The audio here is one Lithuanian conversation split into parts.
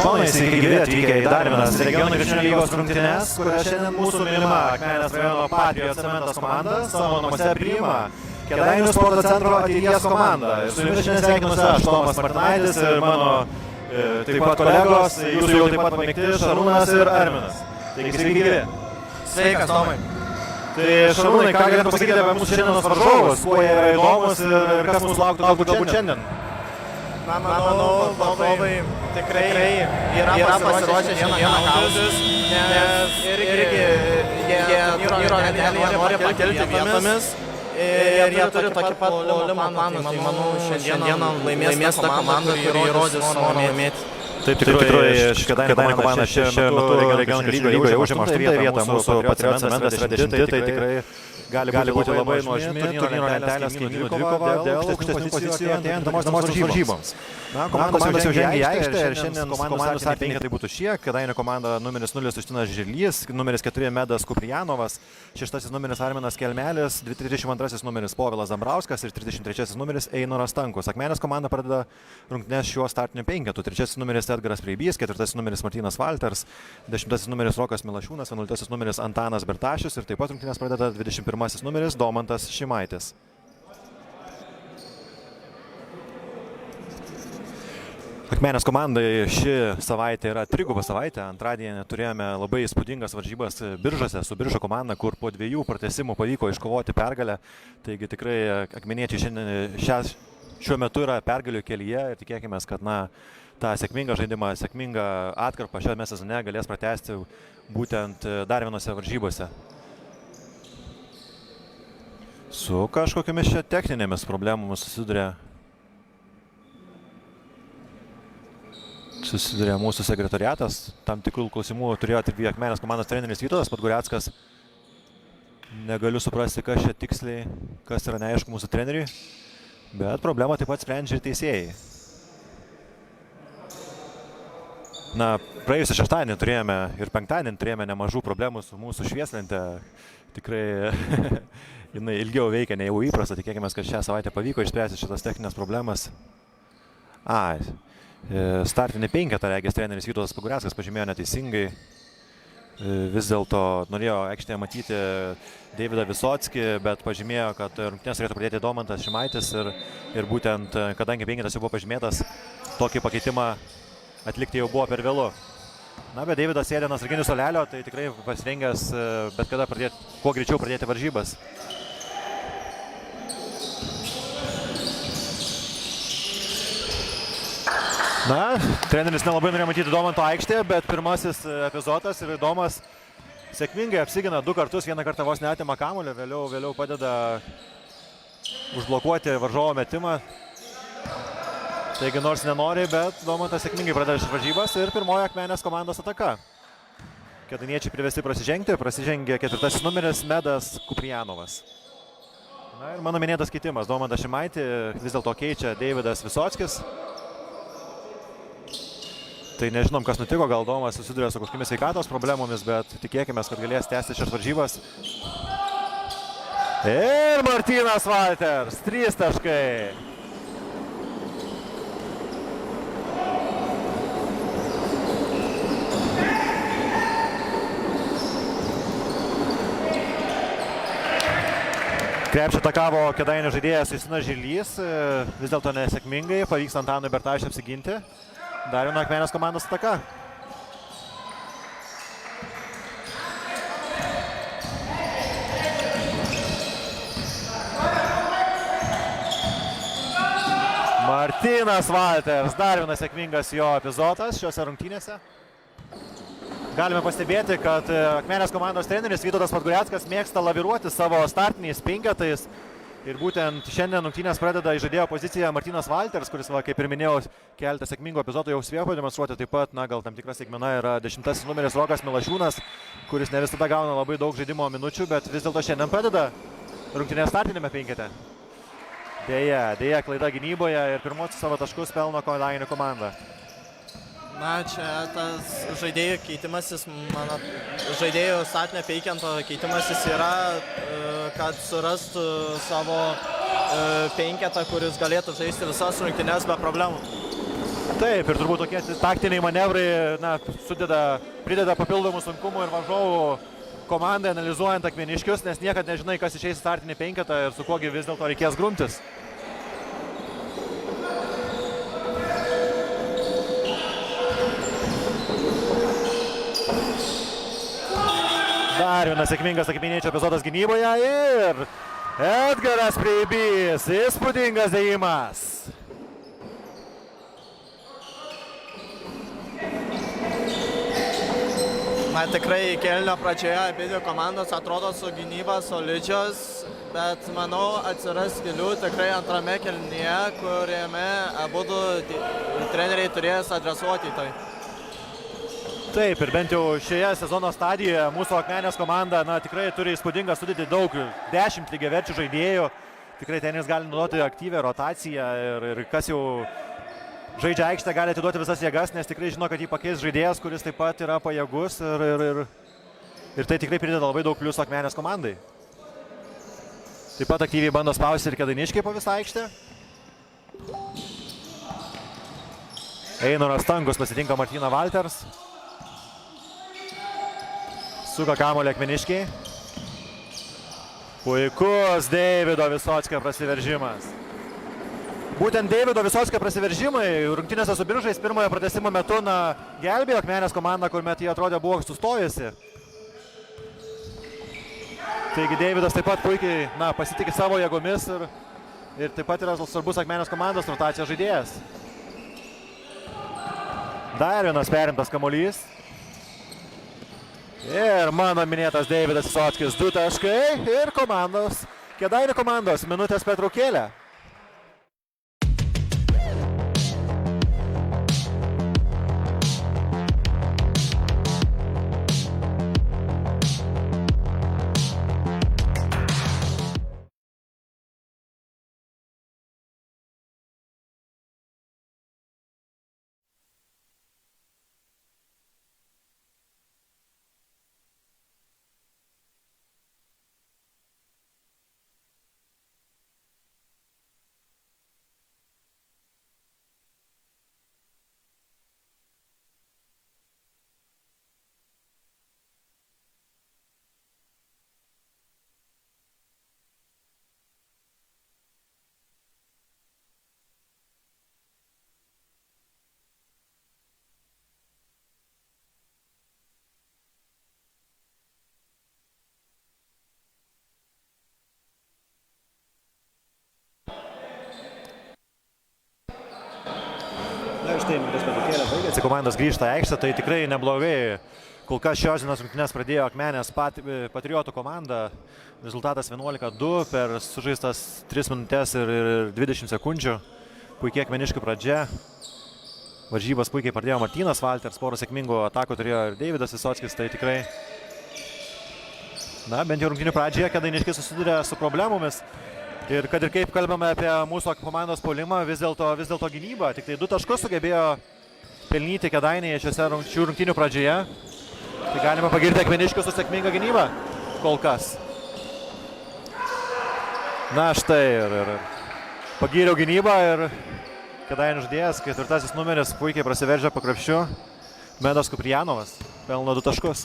ponai, sveiki gyvi atvykę į dar vienas regionų krepšinio lygos rungtynes, kurią šiandien mūsų mylima Akmenės rajono Patriot Cementas komanda savo namuose priima Kėdainių sporto centro ateities komanda. Ir su jumis šiandien sveikinuosi aš, Tomas Martinaitis, ir mano taip pat kolegos, jūsų jau taip pat pamėgti Šarūnas ir Arminas. Taigi sveiki gyvi. Sveikas, Tomai. Tai Šarūnai, ką galėtum pasakyti apie mūsų šiandienos varžovus, kuo jie yra įdomus ir kas mūsų lauktų galbūt šiandien? Na, manau, varžovai tikrai yra pasiruošę šiandieną kautis, nes irgi jie turnyro lentelėje nori pakelti vietomis ir jie turi tokį pat puolimo planą. Tai manau, šiandieną laimės ta komanda, kuri įrodys norą laimėti. Taip, tikrai Kėdainių komanda šiuo metu regionų lygoje užima 8 vietą, mūsų Patriot Cementas yra 10, tai tikrai gali būti labai nuožmi turnyro lentelės kaimynų dvikova dėl aukštesnių pozicijų artėjant namuose varžyboms. Komandos jau žengia į aikštę ir šiandien komandų startininkai tai būtų šie. Kėdainių komanda numeris 0 Justinas Žirlys, numeris 4 Medas Kuprijanovas, 6 numeris Arminas Kelmelis, 32 numeris Povilas Dambrauskas ir 33 numeris Einoras Stankus. Akmenės komanda pradeda rungtynes šiuo startiniu penketu. 3 numeris Edgaras Preibys, 4 numeris Martynas Valters, 10 numeris Rokas Milašiūnas, 11 numeris Antanas Bertašius ir taip pat rungtynes pradeda 21 numeris Domantas Šimaitis. Akmenės komandai ši savaitė yra triguba savaitė. Antradienį turėjome labai įspūdingas varžybas Biržuose su Biržų komanda, kur po 2 pratęsimų pavyko iškovoti pergalę. Taigi tikrai akmeniečiai šiuo metu yra pergalių kelyje ir tikėkime, kad tą sėkmingą žaidimą, sėkmingą atkarpą šiame sezone galės pratęsti būtent dar vienose varžybose. Su kažkokiamis čia techninėmis problemomis susiduria mūsų sekretariatas. Tam tikrų klausimų turėjo tik Akmenės komandos treneris Vytautas Podgoreckas. Negaliu suprasti, kas čia tiksliai, kas yra neaišku mūsų treneriui, bet problemą taip pat sprendžia ir teisėjai. Praėjusią šeštadienį turėjome ir penktadienį turėjome nemažų problemų su mūsų švieslente. Tikrai jinai ilgiau veikia nei jau įprasta. Tikėkime, kad šią savaitę pavyko išspręsti šitas techninės problemas. Startinį penketą regis treneris Vytautas Podgoreckas pažymėjo neteisingai. Vis dėlto norėjo aikštėje matyti Deividą Visockį, bet pažymėjo, kad rungtynes turėtų pradėti Domantas Šimaitis ir būtent, kadangi penketas jau buvo pažymėtas, tokį pakeitimą atlikti jau buvo per vėlu. Bet Deividas sėdė ant atsarginių suolelio, tai tikrai pasirengęs bet kada kuo greičiau pradėti varžybas. Treneris nelabai norėjo matyti Domanto aikštėje, bet pirmasis epizodas ir Domas sėkmingai apsigina 2 kartus, vieną kartą vos neatima kamuolį, vėliau padeda užblokuoti varžovo metimą. Taigi nors nenori, bet Domantas sėkmingai pradeda šias varžybas ir pirmoji Akmenės komandos ataka. Kėdainiečiai privesti prasižengė 4 numeris Medas Kuprijanovas. Ir mano minėtas keitimas, Domantas Šimaitį vis dėlto keičia Deividas Visockis. Tai nežinom, kas nutiko, gal Domas susiduria su kažkokiamis sveikatos problemomis, bet tikėkime, kad galės tęsti šias varžybas. Ir Martynas Valters, 3 taškai. Krepšį atakavo Kėdainių žaidėjas Justinas Žirlys, vis dėlto nesėkmingai, pavyks Antanui Bertašiui apsiginti. Dar viena Akmenės komandos ataka. Martynas Valters, dar vienas sėkmingas jo epizodas šiuose rungtynėse. Galime pastebėti, kad Akmenės komandos treneris Vytautas Podgoreckas mėgsta laviruoti savo startiniais penketais. Ir būtent šiandien rungtynės pradeda į žaidėjo poziciją Martynas Valters, kuris, kaip ir minėjau, keletą sėkmingų epizodų jau spėjo pademonstruoti. Taip pat, gal tam tikra staigmena yra 10 numeris Rokas Milašiūnas, kuris ne visada gauna labai daug žaidimo minučių, bet vis dėlto šiandien pradeda rungtynės startinėme penkete. Deja, klaida gynyboje ir pirmosius savo taškus pelno Kėdainių komanda. Čia tas žaidėjų keitimasis, žaidėjų startinio penkento keitimasis yra, kad surastų savo penketą, kuris galėtų žaisti visas rungtynes be problemų. Taip, ir turbūt tokie taktiniai manevrai prideda papildomų sunkumų ir varžovų komandai analizuojant akmeniškius, nes niekad nežinai, kas išeis į startinį penketą ir su kuogi vis dėlto reikės grumtis. Dar vienas sėkmingas akmeniečio epizodas gynyboje ir Edgaras Preibys, įspūdingas dėjimas. Na, tikrai kėlinio pradžioje abidvi komandos atrodo su gynyba solidžios, bet manau atsiras skylių tikrai antrame kėlinyje, kuriame abudu treneriai turės adresuoti tai. Taip, ir bent jau šioje sezono stadijoje mūsų Akmenės komanda tikrai turi įspūdingą sudėtį, daug 10 lygiaverčių žaidėjų. Tikrai tenis gali naudoti aktyvią rotaciją ir kas jau žaidžia aikštę gali atiduoti visas jėgas, nes tikrai žino, kad jį pakeis žaidėjas, kuris taip pat yra pajėgus ir tai tikrai prideda labai daug pliusų Akmenės komandai. Taip pat aktyviai bando spausti ir Kėdainiškiai po visą aikštę. Einoras Stankus pasitinka Martyną Valters. Suka kamuolį Akmeniškiai. Puikus Deivido Visockio prasiveržimas. Būtent Deivido Visockio prasiveržimai rungtynėse su Biržais pirmojo pratęsimo metu gelbėjo Akmenės komandą, kuomet jie atrodė buvo sustojusi. Taigi Deividas taip pat puikiai pasitikė savo jėgomis ir taip pat yra svarbus Akmenės komandos rotacijos žaidėjas. Dar vienas perimtas kamuolys. Ir mano minėtas Deividas Visockis 2 taškai ir Kėdainių komandos minutės pertraukėlė. Štai minutės pertraukėlė baigėsi, komandos grįžta į aikštę, tai tikrai neblogai. Kol kas šios dienos rungtynes pradėjo Akmenės Patriotų komanda. Rezultatas 11-2 per sužaistas 3 minutės ir 20 sekundžių. Puikiai Akmeniškių pradžia. Varžybas puikiai pradėjo Martynas Valters, porą sėkmingų atakų turėjo ir Deividas Visockis, tai tikrai bent jau rungtynių pradžioje Kėdainiškiai susiduria su problemomis. Ir kad ir kaip kalbame apie mūsų komandos puolimą, vis dėlto gynyba. Tik tai 2 taškus sugebėjo pelnyti Kėdainiai šių rungtynių pradžioje. Tai galima pagirti Akmeniškius su sėkminga gynyba kol kas. Na štai ir pagyriau gynybą ir Kėdainių žaidėjas, 4 numeris, puikiai prasiveržia po krepšiu. Medas Kuprijanovas pelno 2 taškus.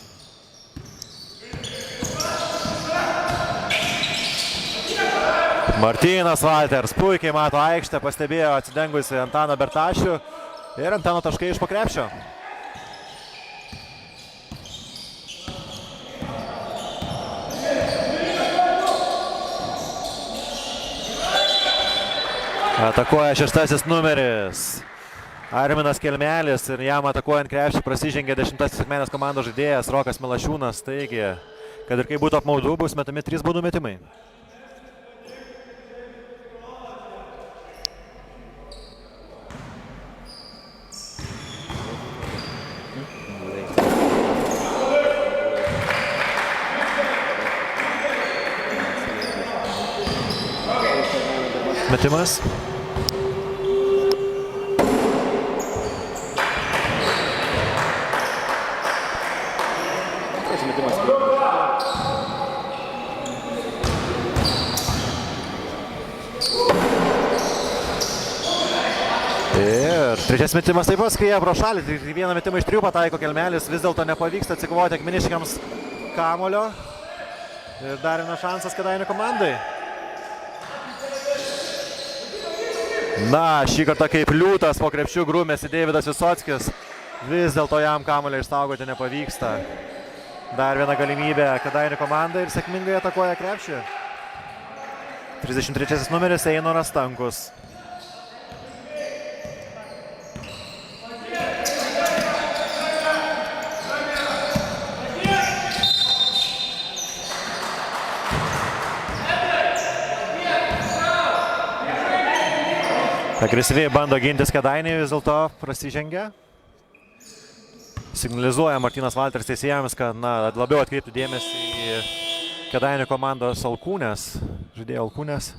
Martynas Valters puikiai mato aikštę, pastebėjo atsidengusi Antaną Bertašių ir Antano taškai iš po krepšio. Atakuoja 6 numeris Arminas Kelmelis ir jam atakuojant krepšį prasižengė 10 Akmenės komandos žaidėjas Rokas Milašiūnas. Taigi, kad ir kaip būtų apmaudu, bus metami 3 baudų metimai. Metimas. Ir Ir trečias metimas taip pat skrieja pro šalį. Vieną metimą iš 3 pataiko Kelmelis. Vis dėlto nepavyksta atsikovoti akmeniškiams kamulio. Ir dar vienas šansas Kėdainių komandai. Na, šį kartą kaip liūtas po krepšių grūmėsi Deividas Visockis. Vis dėlto jam kamulio išsaugoti nepavyksta. Dar viena galimybė Kėdainių komandai ir sėkmingai atakuoja krepšį. 33 numeris Einoras Stankus. Agresyviai bando gintis Kėdainiai, vis dėlto prasižengia. Signalizuoja Martynas Valteris teisėjams, kad labiau atkreiptų dėmesį į Kėdainių komandos alkūnės, žaidėjo alkūnės.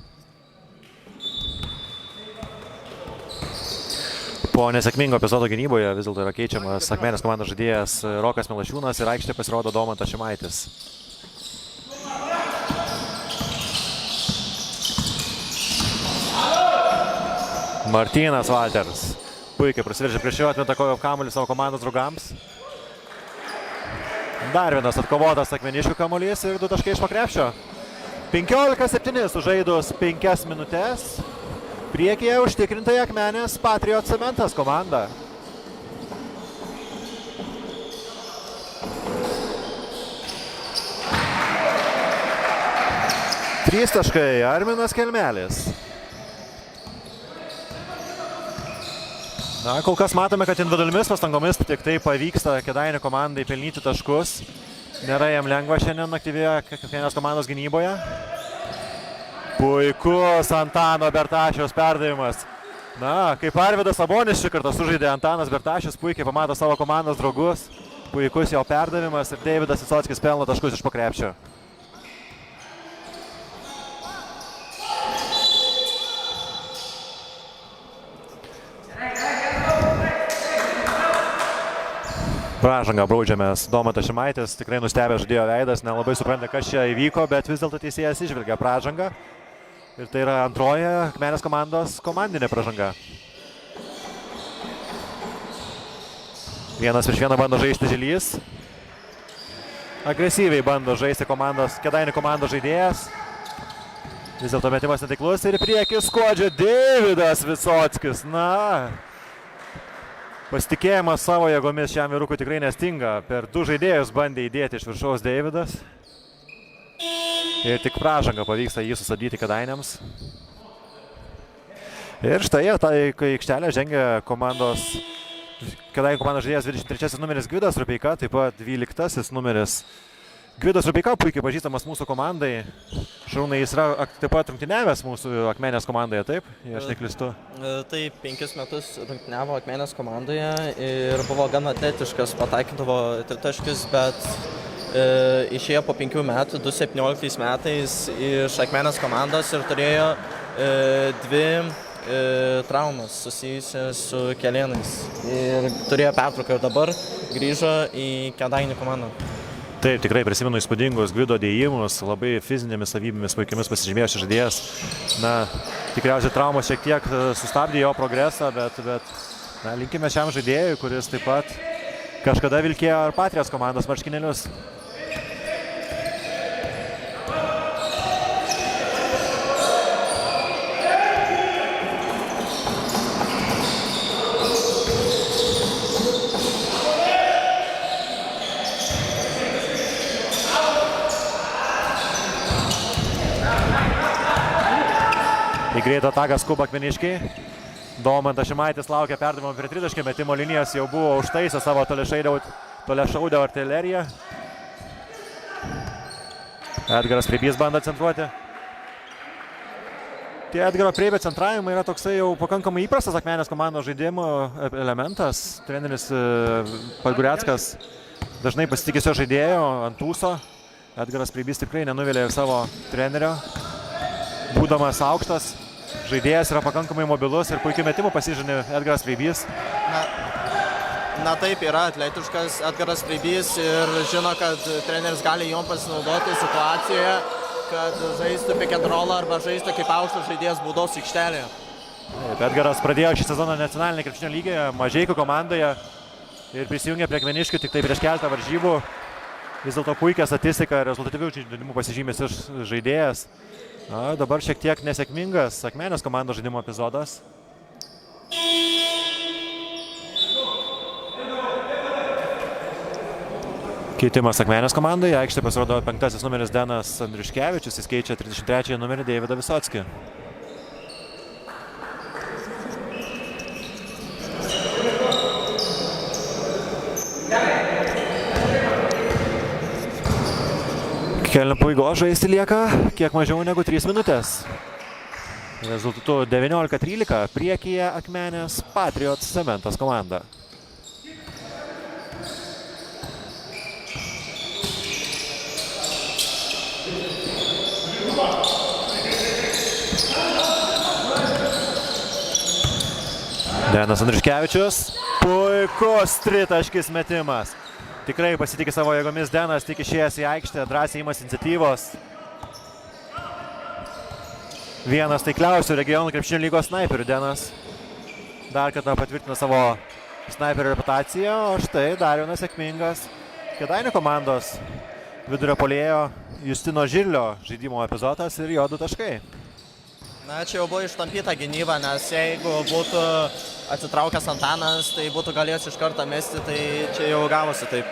Po nesėkmingo epizodo gynyboje vis dėlto yra keičiamas Akmenės komandos žaidėjas Rokas Milašiūnas ir aikštėje pasirodo Domantas Šimaitis. Martynas Valteris puikiai prasiveržė prieš jo, atmeta kamuolį savo komandos draugams. Dar vienas atkovotas akmeniškių kamuolys ir 2 taškai iš po krepšio. 15-7 sužaidus 5 minutės. Priekyje užtikrintai Akmenės Patriot Cementas komanda. Trys taškai Arminas Kelmelis. Na, kol kas matome, kad individualiomis pastangomis tik tai pavyksta Kėdainių komandai pelnyti taškus. Nėra jam lengva šiandien aktyvioje Akmenės komandos gynyboje. Puikus Antano Bertašiaus perdavimas. Na, kaip Arvydas Sabonis šį kartą sužaidė, Antanas Bertašius puikiai pamato savo komandos draugus. Puikus jo perdavimas ir Deividas Visockis pelno taškus iš po krepšio. Pražangą braudžiamės Domantas Šimaitis, tikrai nustebęs žaidėjo veidas, nelabai supranta, kas čia įvyko, bet vis dėlto teisėjas išvilgia pražangą. Ir tai yra antroji Akmenės komandos komandinė pražanga. 1-1 bando žaisti Žilys. Agresyviai bando žaisti Kėdainių komandos žaidėjas. Vis dėlto metimas netaiklus ir į priekį skuodžia Deividas Visockis. Na, pasitikėjimas savo jėgomis šiam vyrukui tikrai nestinga. Per 2 žaidėjus bandė įdėti iš viršaus Deividas. Ir tik pražanga pavyksta jį sustabdyti Kėdainiams. Ir štai, kai aikštelę žengia Kėdainių komandos žaidėjas 23 numeris Gvidas Rupeika, taip pat 12 numeris Gvidas Rupeika, puikiai pažįstamas mūsų komandai. Šarūnai, jis yra taip pat rungtyniavęs mūsų Akmenės komandoje, taip? Jei aš neklystu. Taip, 5 metus rungtyniavo Akmenės komandoje ir buvo gan atletiškas, pataikydavo tritaškius, bet išėjo po 5 metų, 2017 metais iš Akmenės komandos ir turėjo 2 traumas susijusias su kelėnais. Ir turėjo pertrauką ir dabar grįžo į Kėdainių komandą. Taip, tikrai prisimenu įspūdingus Gvido dėjimus, labai fizinėmis savybėmis puikiamis pasižymėjo šis žaidėjas. Na, tikriausiai traumos šiek tiek sustabdė jo progresą, bet linkime šiam žaidėjui, kuris taip pat kažkada vilkėjo ir Patrios komandos marškinėlius. Į greitą ataką skuba akmeniškiai. Domantas Šimaitis laukia perdavimo prie tritaškio metimo linijos, jau buvo užtaisę savo toliašaudę artileriją. Edgaras Preibys bando centruoti. Tie Edgaro Preibio centravimai yra toksai jau pakankamai įprastas Akmenės komandos žaidimo elementas. Treneris Podguriackas dažnai pasitikė šio žaidėjo ant tūso. Edgaras Preibys tikrai nenuvilė ir savo trenerio. Būdamas aukštas, žaidėjas yra pakankamai mobilus ir puikių metimų pasižymi Edgaras Preibys. Na taip, yra atletiškas Edgaras Preibys ir žino, kad treneris gali jom pasinaudoti situacijoje, kad žaistų pick and roll arba žaistų kaip aukštas žaidėjas baudos aikštelėje. Edgaras pradėjo šį sezoną nacionalinį krepšinio lygį Mažeikių komandoje ir prisijungė prie Akmeniškių tik tai prieš keletą varžybų. Vis dėlto puikia statistika, rezultatyvių žaidimų pasižymės iš žaidėjas. Dabar šiek tiek nesėkmingas Akmenės komandos žaidimo epizodas. Keitimas Akmenės komandoje. Aikštė pasirodo 5 numeris Denas Andriuškevičius. Jis keičia 33 numerį Deividą Visockį. Kelnių pabaigos žaisti lieka kiek mažiau negu 3 minutės. Rezultatu 19-13 priekyje Akmenės Patriots Cementas komanda. Denas Andriuškevičius. Puikus tritaškis metimas. Tikrai pasitikė savo jėgomis Denas, tik išėjęs į aikštę, drąsiai imas iniciatyvos. Vienas taikliausių regionų krepšinio lygos snaiperių Denas. Dar kartą patvirtina savo snaiperio reputaciją, o štai dar vienas sėkmingas Kėdainių komandos vidurio puolėjo Justino Žirlio žaidimo epizodas ir jo 2 taškai. Na, čia jau buvo ištampyta gynyba, nes jeigu būtų atsitraukęs Antanas, tai būtų galėjęs iš karto mesti, tai čia jau gavosi taip.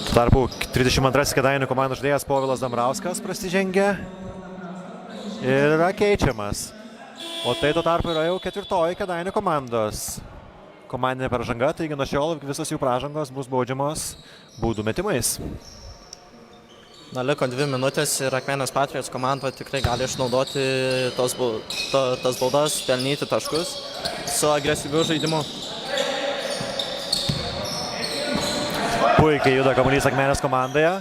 Tuo tarpu 32 Kėdainių komandos žaidėjas Povilas Dambrauskas prasižengė ir yra keičiamas. O tai tuo tarpu yra jau 4 Kėdainių komandos komandinė pražanga, taigi nuo šiol visos jų pražangos bus baudžiamos baudų metimais. Na, liko 2 minutės ir Akmenės Patriots komanda tikrai gali išnaudoti tas baudas, pelnyti taškus su agresyviu žaidimu. Puikiai juda kamuolys Akmenės komandoje.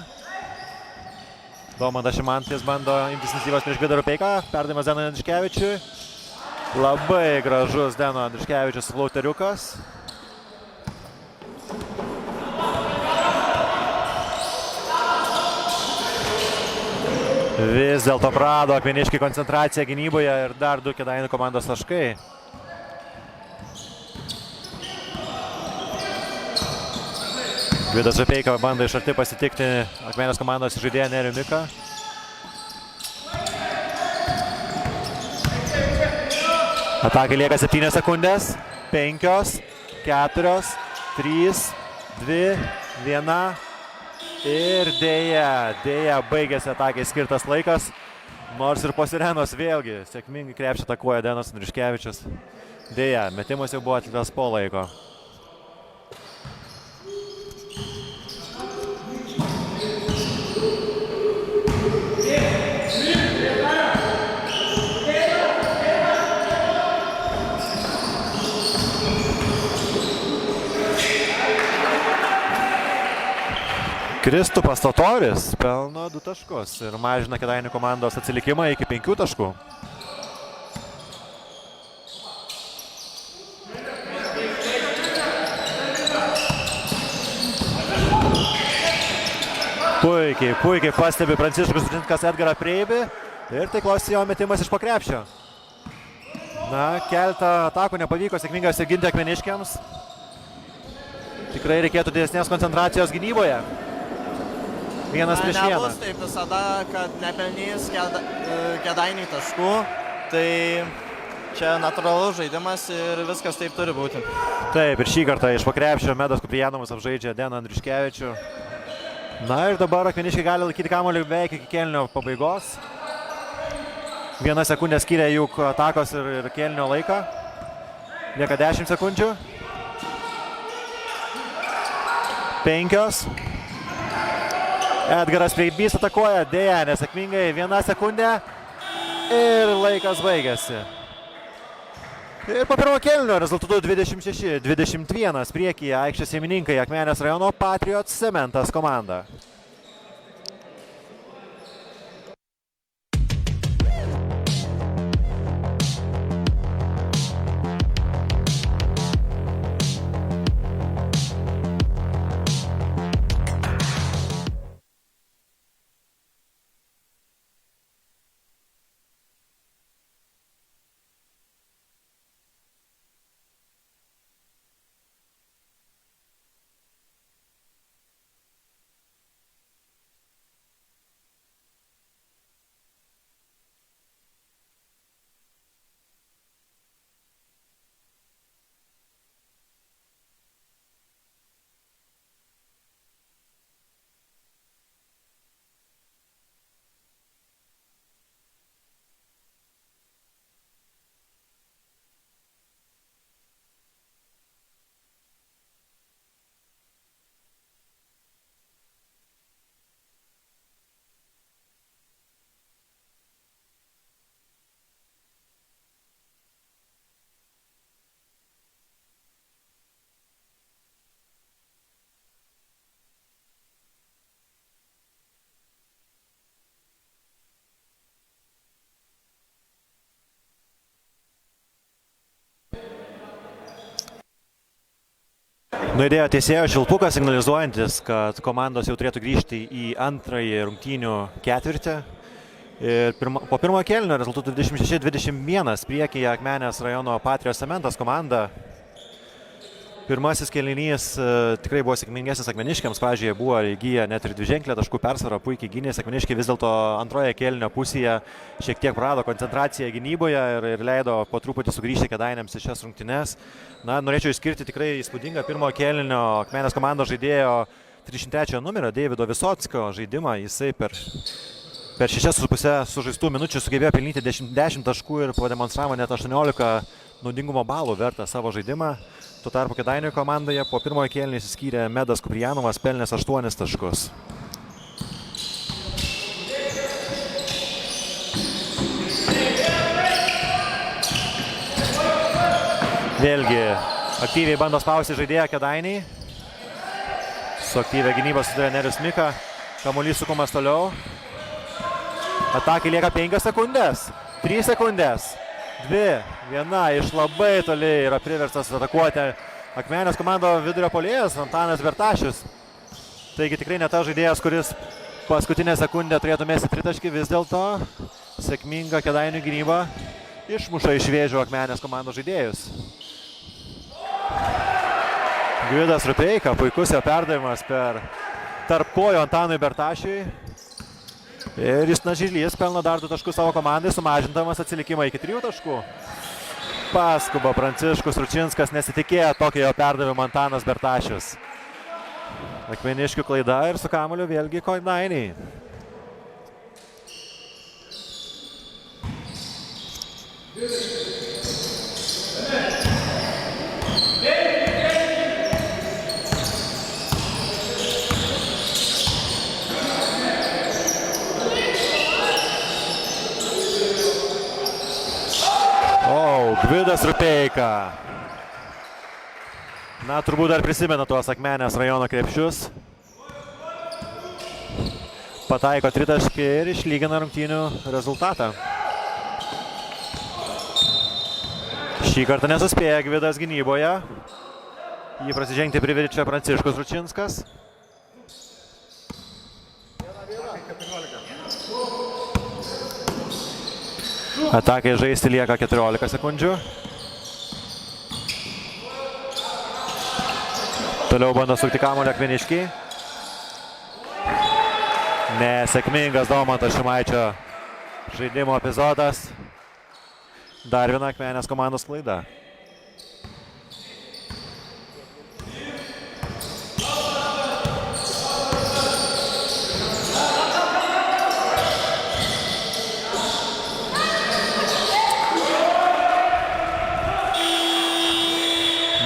Domantas Šimantis bando imtis iniciatyvos prieš Gvidą Rupeiką. Perdavimas Denui Andriuškevičiui. Labai gražus Deno Andriuškevičius flauteriukas. Vis dėlto prarado Akmeniškiai koncentraciją gynyboje ir dar 2 Kėdainių komandos taškai. Gvidas Rupeika bando iš arti pasitikti Akmenės komandos žaidėją Nerijų Miką. Atakai lieka 7 sekundės. 5, 4, 3, 2, 1. Ir dėja baigėsi atakai skirtas laikas. Nors ir po sirenos vėlgi sėkmingai krepšį atakuoja Denas Andriuškevičius. Dėja, metimas jau buvo atliktas po laiko. Kristupas Totoris pelno 2 taškus ir mažina Kėdainių komandos atsilikimą iki 5 taškų. Puikiai pastebi Pranciškus Rudzinkas Edgarą Preibį ir taiklos jo metimas iš po krepšio. Na, keletą atakų nepavyko sėkmingai apsiginti Akmeniškiams. Tikrai reikėtų didesnės koncentracijos gynyboje. 1 prieš 1. Nebus taip visada, kad nepelnys Kėdainiai taškų, tai čia natūralus žaidimas ir viskas taip turi būti. Taip, ir šį kartą iš po krepšio Medas Kuprijanovas apžaidžia Deną Andriuškevičių. Na ir dabar Akmeniškiai gali laikyti kamuolį beveik iki kėlinio pabaigos. 1 sekundė skiria jų atakos ir kėlinio laiką. Lieka 10 sekundžių. 5. Edgaras Preibys atakuoja, dėja, nesėkmingai, 1 sekundė ir laikas baigėsi. Ir po pirmo kėlinio rezultatu 26-21 priekyje aikštės šeimininkai Akmenės rajono Patriots Cementas komanda. Nuėdėjo teisėjo švilpukas, signalizuojantis, kad komandos jau turėtų grįžti į antrąjį rungtynių ketvirtį. Ir po pirmojo kėlinio rezultatų 26-21 priekyje Akmenės rajono Patrijos Cementas komanda. Pirmasis kėlinys tikrai buvo sėkmingesnis akmeniškiams, pradžioje buvo įgyję net ir dviženklę taškų persvarą, puikiai gynėsi. Akmeniškiai vis dėlto antroje kėlinio pusėje šiek tiek prarado koncentraciją gynyboje ir leido po truputį sugrįžti Kėdainiams į šias rungtynes. Na, norėčiau išskirti tikrai įspūdingą pirmojo kėlinio Akmenės komandos žaidėjo 33 numerio Deivido Visotskio žaidimą. Jisai per 6,5 sužaistų minučių sugebėjo pelnyti 10 taškų ir pademonstravo net 18 naudingumo balų vertą savo žaidimą. Tuo tarpu Kėdainių komandoje po pirmojo kėlinio išsiskyrė Medas Kuprijanovas, pelnęs 8 taškus. Vėlgi aktyviai bando spausti žaidėją Kėdainiai. Su aktyvia gynyba sudarė Nerius Mika. Kamuolys sukumas toliau. Atakai lieka 5 sekundės. 3 sekundės. 2. Viena iš labai toli yra priverstas atakuoti Akmenės komando vidurio puolėjas Antanas Bertašius. Taigi tikrai ne tas žaidėjas, kuris paskutinę sekundę turėtų mesti tritaškį. Vis dėlto sėkminga Kėdainių gynyba išmuša iš vėžių Akmenės komandos žaidėjus. Gvidas Rupeika, puikus jo perdavimas per tarp kojų Antanui Bertašiui. Ir Justinas Žilys pelno dar 2 taškus savo komandai, sumažindamas atsilikimą iki 3 taškų. Paskuba Pranciškus Ručinskas, nesitikėjo tokio jo perdavimo Antanas Bertašius. Akmeniškių klaida ir su kamuoliu vėlgi Kėdainiai. Gvidas Rupeika. Na, turbūt dar prisimena tuos Akmenės rajono krepšius. Pataiko tritaškį ir išlygina rungtynių rezultatą. Šį kartą nesuspėja Gvidas gynyboje. Jį prasižengti priverčia Pranciškus Ručinskas. Atakai žaisti lieka 14 sekundžių. Toliau bando sukti kamuolį Akmeniškiai. Nesėkmingas Domanto Šimaičio žaidimo epizodas. Dar viena Akmenės komandos klaida.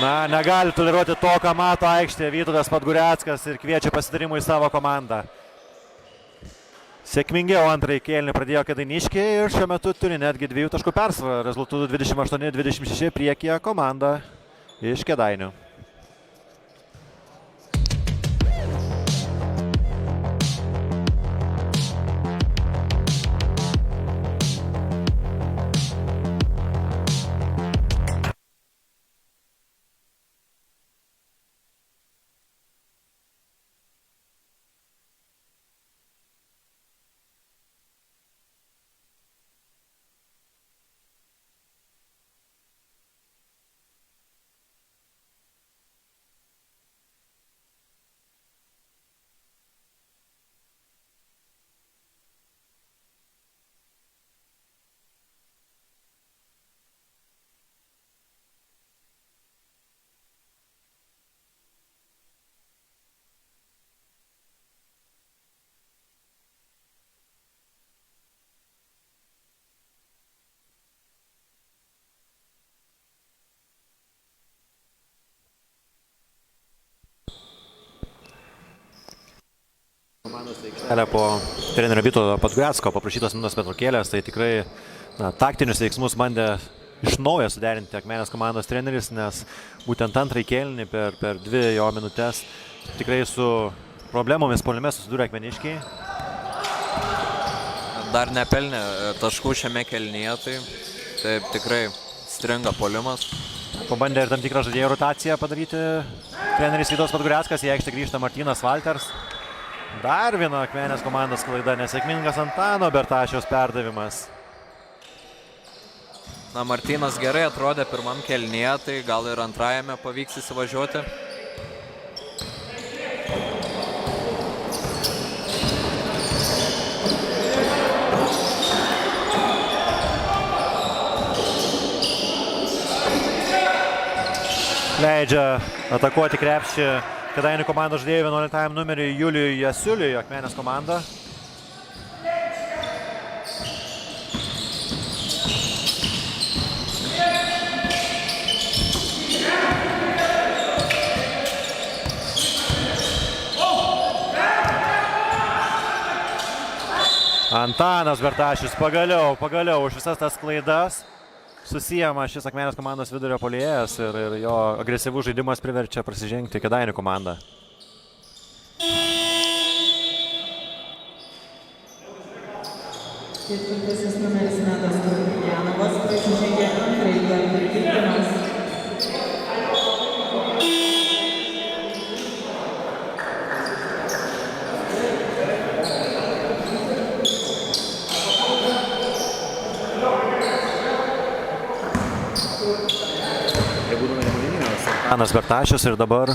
Na, negali toleruoti to, ką mato aikštėje Vytautas Podguriackas ir kviečia pasitarimui savo komandą. Sėkmingiau antrąjį kėlinį pradėjo Kėdainiškiai ir šiuo metu turi netgi 2 taškų persvarą. Rezultatų 28-26 priekyje komanda iš Kėdainių. Po trenerio Vytauto Podguriacko paprašytos minutės pertraukėlės, tai tikrai taktinius veiksmus bandė iš naujo suderinti Akmenės komandos treneris, nes būtent antrąjį kėlinį per 2 jo minutės tikrai su problemomis puolime susidūrė Akmeniškiai. Dar nepelnė taškų šiame kėlinyje, tai tikrai stringa puolimas. Pabandė ir tam tikrą žaidėjų rotaciją padaryti Treneris Vytautas Podgoreckas, į aikštę grįžta Martynas Valters. Dar viena Akmenės komandos klaida, nesėkmingas Antano Bertašiaus perdavimas. Na, Martynas gerai atrodė pirmam kėlinyje, tai gal ir antrajame pavyks įsivažiuoti. Leidžia atakuoti krepšį Kėdainių komandos žaidėjų 11 numerį Julijui Jasiuliui, Akmenės komanda. Antanas Bertašius pagaliau už visas tas klaidas susijama šis Akmenės komandos vidurio puolėjas ir jo agresyvus žaidimas priverčia prasižengti Kėdainių komandą. Ketvirtasis numeris Medas Kurjanovas prasižengė antrąjį kartą kirtimas. Antanas Bertašius ir dabar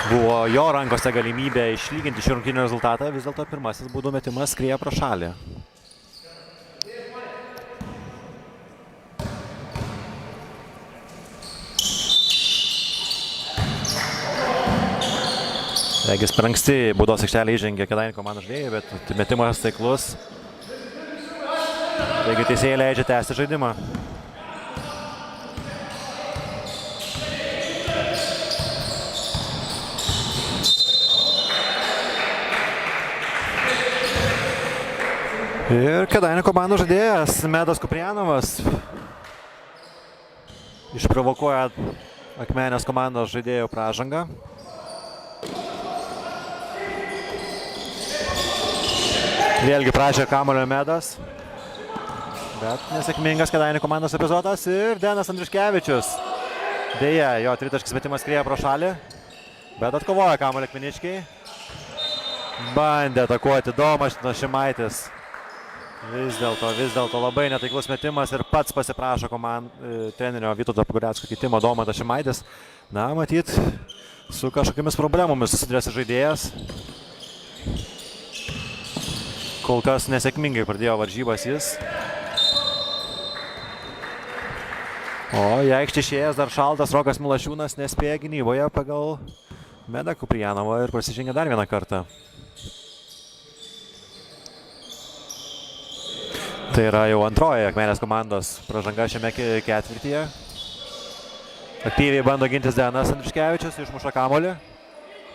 buvo jo rankose galimybė išlyginti šį rungtynių rezultatą, vis dėlto pirmasis baudų metimas skrieja pro šalį. Regis per anksti baudos aikštelę įžengė Kėdainių komandos žaidėjai, bet metimas taiklus. Taigi teisėjai leidžia tęsti žaidimą. Ir Kėdainių komandos žaidėjas Medas Kuprianovas išprovokuoja Akmenės komandos žaidėjų pražangą. Vėlgi prašė kamuolio Medas, bet nesėkmingas Kėdainių komandos epizodas ir Denas Andriuškevičius. Deja, jo tritaškis metimas skrieja pro šalį, bet atkovoja kamuolį akmeniškiai. Bandė atakuoti Domašinas Šimaitis. Vis dėlto labai netaiklus metimas ir pats pasiprašo trenerio Vytauto Podgorecko keitimo Domantas Šimaitis. Na, matyt, su kažkokiamis problemomis susiduręs žaidėjas. Kol kas nesėkmingai pradėjo varžybas jis. O į aikštę išėjęs dar šaltas Rokas Milašiūnas nespėja gynyboje pagal Medą Kuprianovą ir prasižengė dar vieną kartą. Tai yra jau antroji Akmenės komandos pražanga šiame ketvirtyje. Aktyviai bando gintis Denas Andriuškevičius, išmuša kamuolį.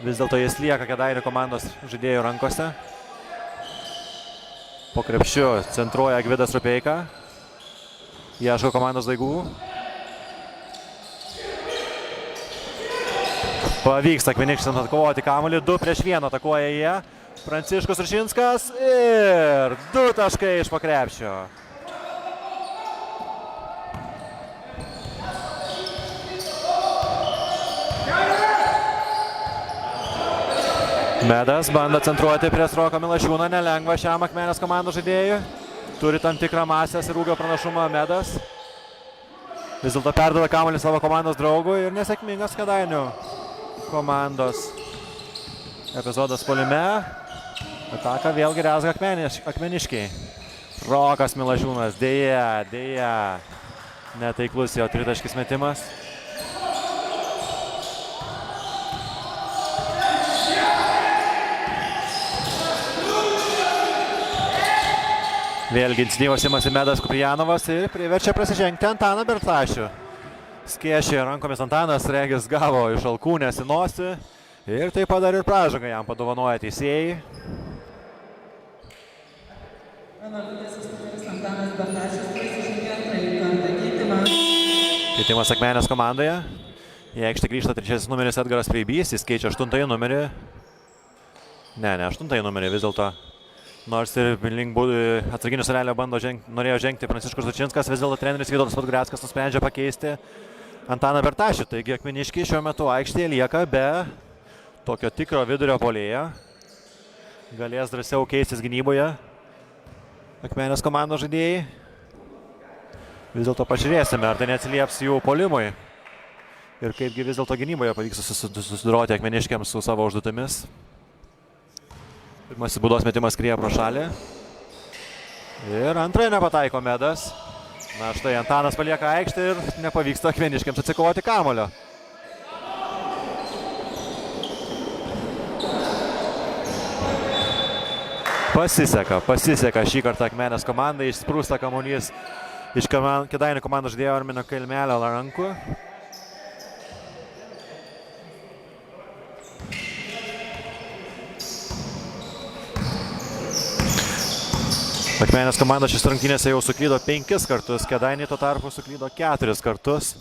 Vis dėlto jis lieka Kėdainių komandos žaidėjų rankose. Po krepšiu centruoja Gvidas Rupeika. Ieško komandos daigų. Pavyksta akmeniškiams atkovoti kamuolį. 2 prieš 1 atakuoja jie. Pranciškus Rušinskas ir 2 taškai iš po krepšio. Medas bando centruoti prieš Roką Milašiūną, nelengva šiam Akmenės komandos žaidėjui. Turi tam tikrą masės ir ūgio pranašumą Medas. Vis dėlto perduoda kamuolį savo komandos draugui ir nesėkmingas Kėdainių komandos epizodas puolime. Ataką vėlgi rezga akmeniškiai. Rokas Milašiūnas, deja. Netaiklus jo tritaškis metimas. Vėlgi iniciatyvos imasi Medas Kuprianovas ir priverčia prasižengti Antaną Bertašių. Skėšė rankomis Antanas, regis gavo iš alkūnės į nosį ir taip pat dar ir pražangą jam padovanoja teisėjai. Keitimas Akmenės komandoje. Į aikštę grįžta trečiasis numeris Edgaras Preibys, jis keičia 8 numerį. Ne 8 numerį vis dėlto. Nors ir link atsarginių suolelio norėjo žengti Pranciškus Rušinskas, vis dėlto treneris Vytautas Podgoreckas nusprendžia pakeisti Antaną Bertašių. Taigi Akmeniškiai šiuo metu aikštėje lieka be tokio tikro vidurio puolėjo. Galės drąsiau keistis gynyboje Akmenės komandos žaidėjai. Vis dėlto pažiūrėsime, ar tai neatsilieps jų puolimui. Ir kaipgi vis dėlto gynyboje pavyks susidoroti Akmeniškiams su savo užduotimis. Pirmasis baudos metimas skrieja pro šalį. Ir antrąją nepataiko Medas. Na štai Antanas palieka aikštę ir nepavyksta Akmeniškiams atsikovoti kamuolio. Pasiseka šį kartą Akmenės komandai. Išsprūsta kamuolys iš Kėdainių komandos žaidėjo Armino Kelmelio rankų. Akmenės komanda šis rungtynėse jau suklydo 5 kartus, Kėdainiai tuo tarpu suklydo 4 kartus.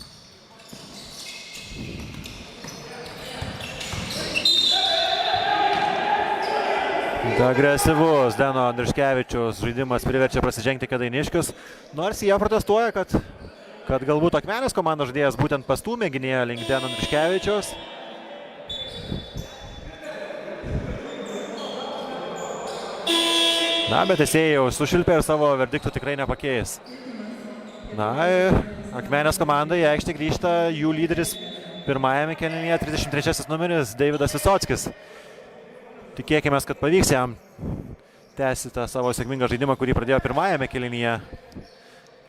Agresyvus Deno Andriškevičiaus žaidimas priverčia prasižengti Kėdainiškius, nors jie protestuoja, kad galbūt Akmenės komandos žaidėjas būtent pastūmė gynėją link Deno Andriškevičiaus. Na, bet teisėjai jau sušilpė ir savo verdiktų tikrai nepakeis. Na, Akmenės komandai į aikštę grįžta jų lyderis pirmajame kėlinyje, 33 numeris Deividas Visockis. Tikėkime, kad pavyks jam tęsti tą savo sėkmingą žaidimą, kurį pradėjo pirmajame kėlinyje.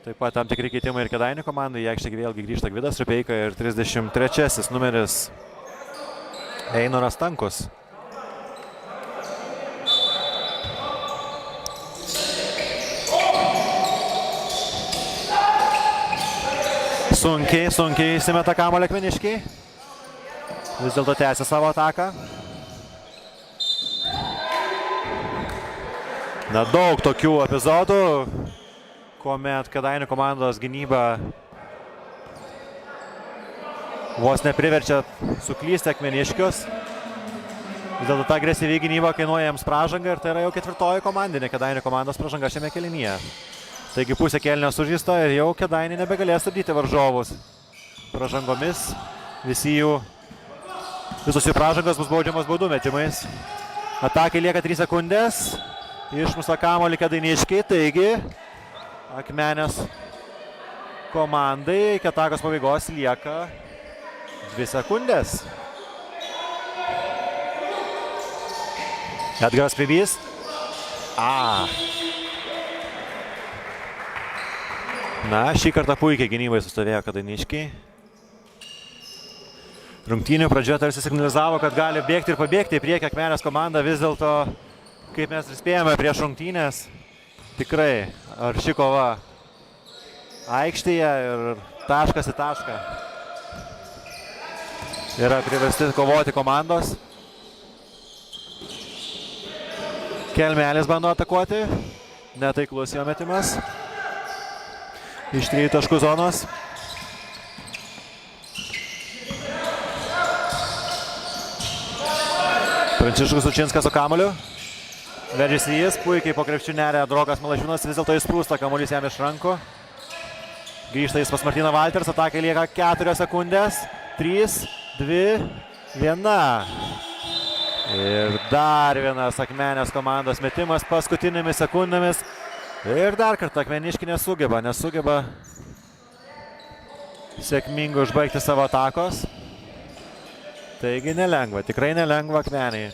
Taip pat tam tikri keitimai ir Kėdainių komandai. Į aikštę vėlgi grįžta Gvidas Rupeika ir 33 numeris Einoras Stankus. Sunkiai įsimeta kamuolį Akmeniškiai. Vis dėlto tęsia savo ataką. Na, daug tokių epizodų, kuomet Kėdainių komandos gynyba vos nepriverčia suklysti Akmeniškius. Vis dėlto ta agresyvi gynyba kainuoja jiems pražangą ir tai yra jau 4. komandinė Kėdainių komandos pražanga šiame kėlinyje. Taigi pusė kėlinio sužįsta ir jau Kėdainiai nebegalės stabdyti varžovus pražangomis. Visos jų pražangos bus baudžiamos baudų metimais. Atakai lieka 3 sekundės. Išmuša kamuolį Kėdainiškiai, taigi Akmenės komandai iki atakos pabaigos lieka 2 sekundės. Edgaras Pribys. Na, šį kartą puikiai gynybai sustovėjo Kėdainiškiai. Rungtynių pradžioje tarsi signalizavo, kad gali bėgti ir pabėgti į priekį Akmenės komanda. Vis dėlto, kaip mes ir spėjome prieš rungtynės, tikrai ar ši kova aikštėje ir taškas į tašką yra priversti kovoti komandos. Kelmelis bando atakuoti, netaiklus jo metimas iš 3 taškų zonos. Pranciškus Učinskas su kamuoliu. Veržiasi jis, puikiai po krepšių neria Drogas Malašiūnas, vis dėlto įsprūsta kamuolys jam iš rankų. Grįžta jis pas Martyną Valters, atakai lieka 4 sekundės. 3, 2, 1. Ir dar vienas Akmenės komandos metimas paskutinėmis sekundėmis. Ir dar kartą Akmeniškiai nesugeba sėkmingai užbaigti savo atakos. Taigi nelengva, tikrai nelengva Akmeniai.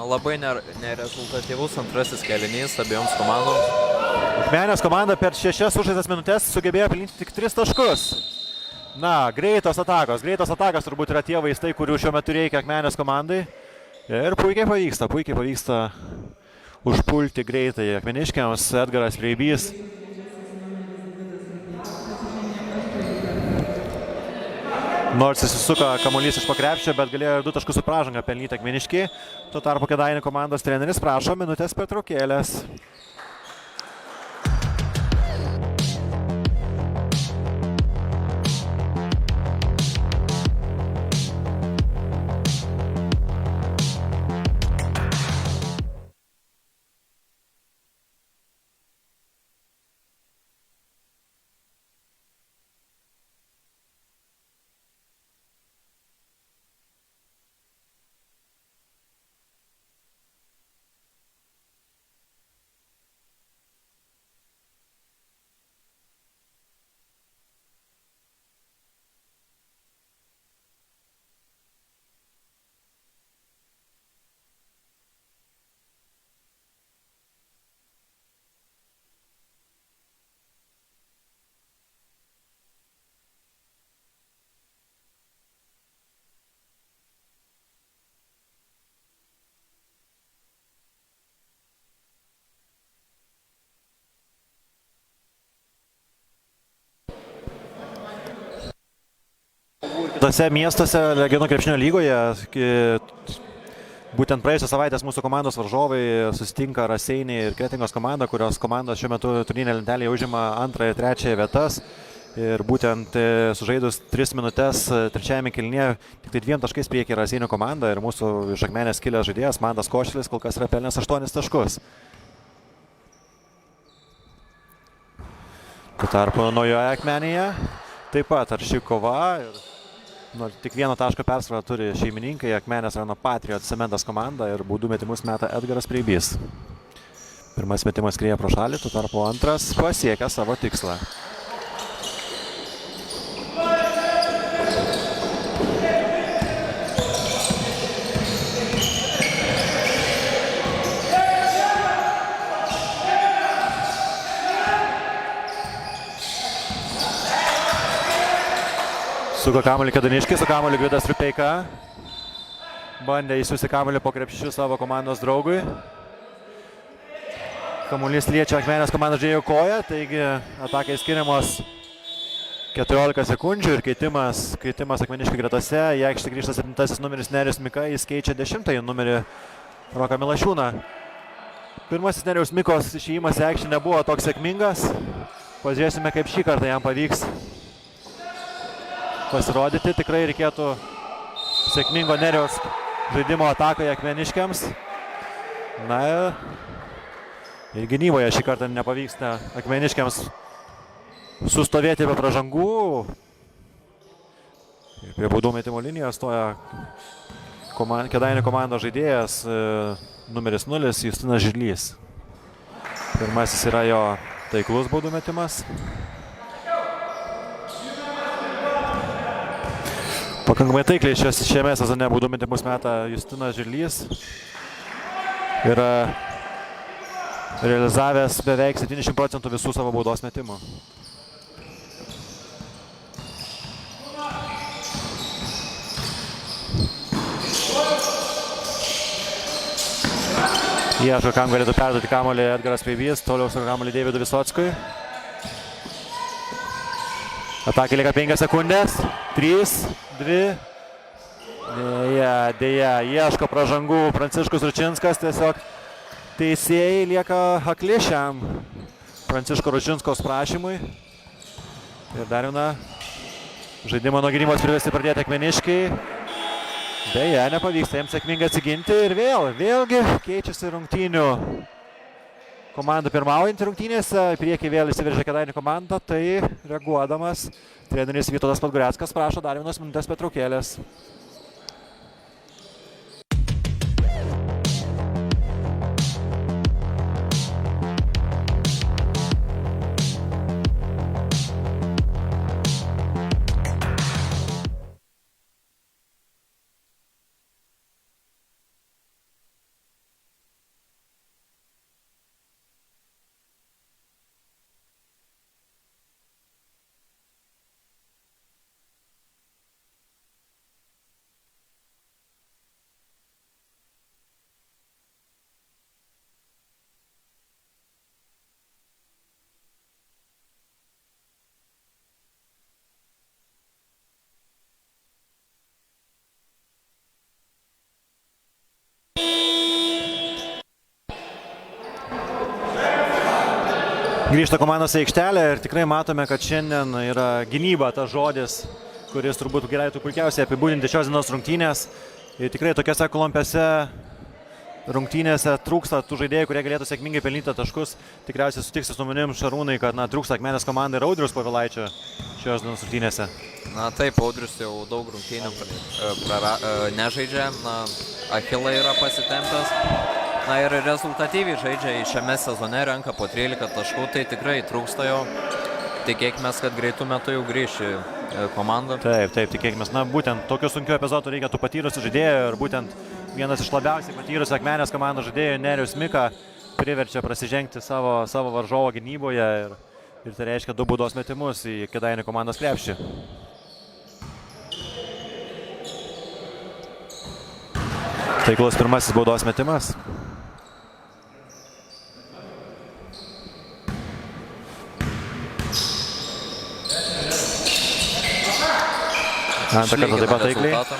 Labai nerezultatyvus antrasis kėlinys abiejoms komandoms. Akmenės komanda per 6 sužaistas minutės sugebėjo pelnyti tik 3 taškus. Na, greitos atakos turbūt yra tie vaistai, kurių šiuo metu reikia Akmenės komandai. Ir puikiai pavyksta užpulti greitai Akmeniškiams. Edgaras Preibys. Nors įsisuko kamuolys iš po krepšio, bet galėjo ir 2 taškus su pražanga pelnyti Akmeniškiai. Tuo tarpu Kėdainių komandos treneris prašo minutės pertraukėlės. kitose miestuose Legionų krepšinio lygoje. Būtent praėjusią savaitę mūsų komandos varžovai susitinka Raseiniai ir Kretingos komanda, kurios komandos šiuo metu turnyrinėje lentelėje užima 2. ir 3. vietas. Ir būtent sužaidus 3 minutes trečiajame kėlinyje tik tai 2 taškais priekį Raseinių komanda ir mūsų iš Akmenės kilęs žaidėjas Mantas Košelis kol kas yra pelnęs 8 taškus. Tuo tarpu Naujoje Akmenėje taip pat arši kova ir tik 1 taško persvarą turi šeimininkai. Akmenės Rajono Patriot Cementas komanda ir baudų metimus meta Edgaras Preibys. Pirmas metimas skrieja pro šalį, tuo tarpu antras pasiekia savo tikslą. Suka kamuolį Kedaniškis, su kamuolį Gvidas Rupeika. Bandė įsiųsti kamuolį po krepšiu savo komandos draugui. Kamuolys liečia Akmenės komandos žaidėjų koją, taigi atakai skiriamos 14 sekundžių ir keitimas Akmeniškių gretose. Į aikštę grįžta 7 numeris Nerijus Mika, jis keičia 10 numerį Roką Milašiūną. Pirmasis Nerijaus Mikos išėjimas į aikštę nebuvo toks sėkmingas. Pažiūrėsime, kaip šį kartą jam pavyks pasirodyti. Tikrai reikėtų sėkmingo Nerijaus žaidimo atakoje Akmeniškiams. Na ir gynyboje šį kartą nepavyksta Akmeniškiams sustovėti be pražangų. Ir prie baudų metimo linijos stoja Kėdainių komandos žaidėjas numeris 0 Justinas Žirlys. Pirmasis yra jo taiklus baudų metimas. Pakankamai taikliai šiame sezone baudų metimus meta Justinas Žirlys. Yra realizavęs beveik 70% visų savo baudos metimų. Ieško, kam galėtų perduoti kamuolį Edgaras Preibys, toliau su kamuolį Deividui Visockui. Atakai lieka 5 sekundės. 3, 2. Deja, ieško pražangų Pranciškus Ručinskas. Tiesiog teisėjai lieka akli šiam Pranciško Ručinskos prašymui. Ir dar viena žaidimą nuo gynybos privesti pradėti Akmeniškiai. Deja, nepavyksta jiems sėkmingai atsiginti. Ir vėlgi keičiasi rungtynių komanda pirmaujantį rungtynėse, į priekį vėl įsiveržė Kėdainių komanda, tai reaguodamas treneris Vytautas Podgoreckas prašo dar 1 minutės pertraukėlės. Grįžta komandos į aikštelę ir tikrai matome, kad šiandien yra gynyba tas žodis, kuris turbūt galėtų puikiausiai apibūdinti šios dienos rungtynės. Ir tikrai tokiose klampiose rungtynėse trūksta tų žaidėjų, kurie galėtų sėkmingai pelnyti taškus. Tikriausiai sutiksi su manim, Šarūnai, kad trūksta Akmenės komandai ir Audriaus Povilaičio šios dienos rungtynėse. Na taip, Audrius jau daug rungtynių nežaidžia, Achilai yra pasitempęs. Na ir rezultatyviai žaidžia šiame sezone, renka po 13 taškų, tai tikrai trūksta jo. Tikėkime, kad greitų metų jau grįš į komandą. Taip, tikėkime. Na, būtent tokių sunkių epizodų reikia tų patyrusių žaidėjų ir būtent vienas iš labiausiai patyrusių Akmenės komandos žaidėjų, Nerijus Mika, priverčia prasižengti savo varžovo gynyboje ir tai reiškia 2 baudos metimus į Kėdainių komandos krepšį. Taiklus pirmasis baudos metimas. Antrą kartą taip pat taikliai. rezultatą.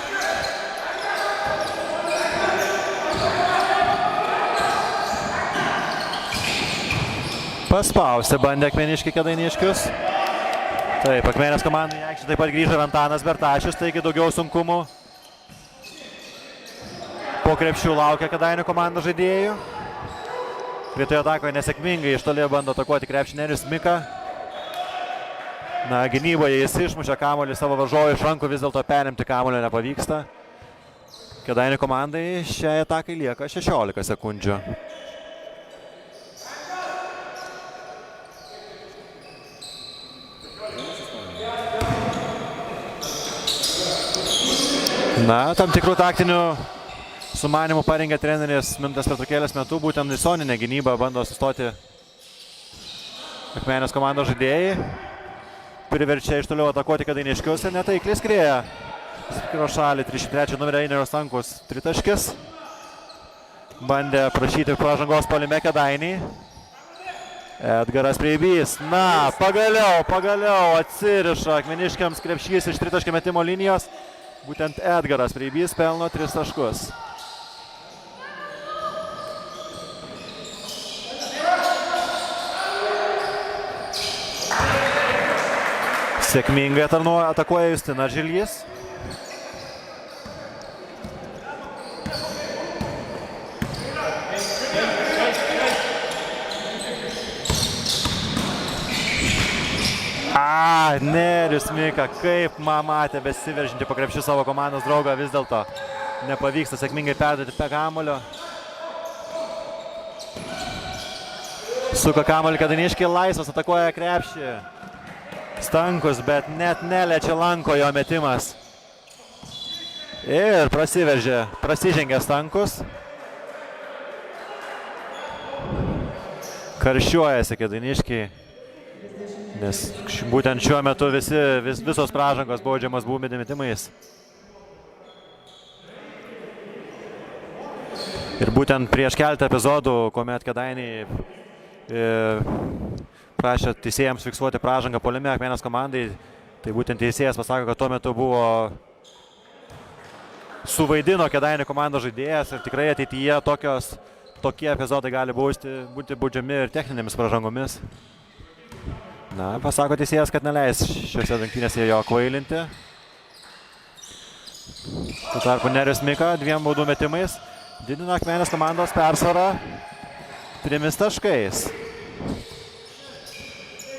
Paspausti bandė Akmeniškiai Kėdainiškius. Taip, Akmenės komandai į aikštę taip pat grįžo Antanas Bertašius, taigi daugiau sunkumų. Po krepšių laukia Kėdainių komandos žaidėjų. Vietoje atakoje nesėkmingai iš toli bando atakuoti krepšinėrius Mika. Na, gynyboje jis išmušė kamuolį savo varžovų iš rankų, vis dėlto perimti kamuolio nepavyksta. Kėdainių komandai šiai atakai lieka 16 sekundžių. Na, tam tikrų taktinių sumanimų parengė treneris minutės pertraukėlės metu, būtent į zoninę gynybą bando sustoti Akmenės komandos žaidėjai. Priverčia iš toliau atakuoti Kėdainiškius ir netaikliai skrieja. Pro šalį 33 numerio Einerio Stankus tritaškis. Bandė prašyti pražangos puolime Kėdainiai. Edgaras Preibys. Na, pagaliau atsiriša Akmeniškiams krepšys iš tritaškio metimo linijos. Būtent Edgaras Preibys pelno 3 taškus. Sėkmingai atakuoja Justinas Žilys. Nerius Mika, kaip matė besiveržinti po krepšių savo komandos draugą, vis dėlto nepavyksta sėkmingai perduoti pe kamuolio. Suka kamuolį Kėdainiškiai, laisvas atakuoja krepšį. Stankus, bet net neliečia lanko jo metimas. Ir prasižengė Stankus. Karščiuojasi Kėdainiškiai. Nes būtent šiuo metu visos pražangos baudžiamas baudų metimais. Ir būtent prieš keletą epizodų, kuomet Kėdainiai prašė teisėjams fiksuoti pražangą puolime Akmenės komandai, tai būtent teisėjas pasako, kad tuo metu suvaidino Kėdainių komandos žaidėjas ir tikrai ateityje tokie epizodai gali būti baudžiami ir techninėmis pražangomis. Na, pasako teisėjas, kad neleis šiuose rungtynėse jo kvailinti. Tuo tarpu Nerius Mika 2 baudų metimais didina Akmenės komandos persvarą 3 taškais.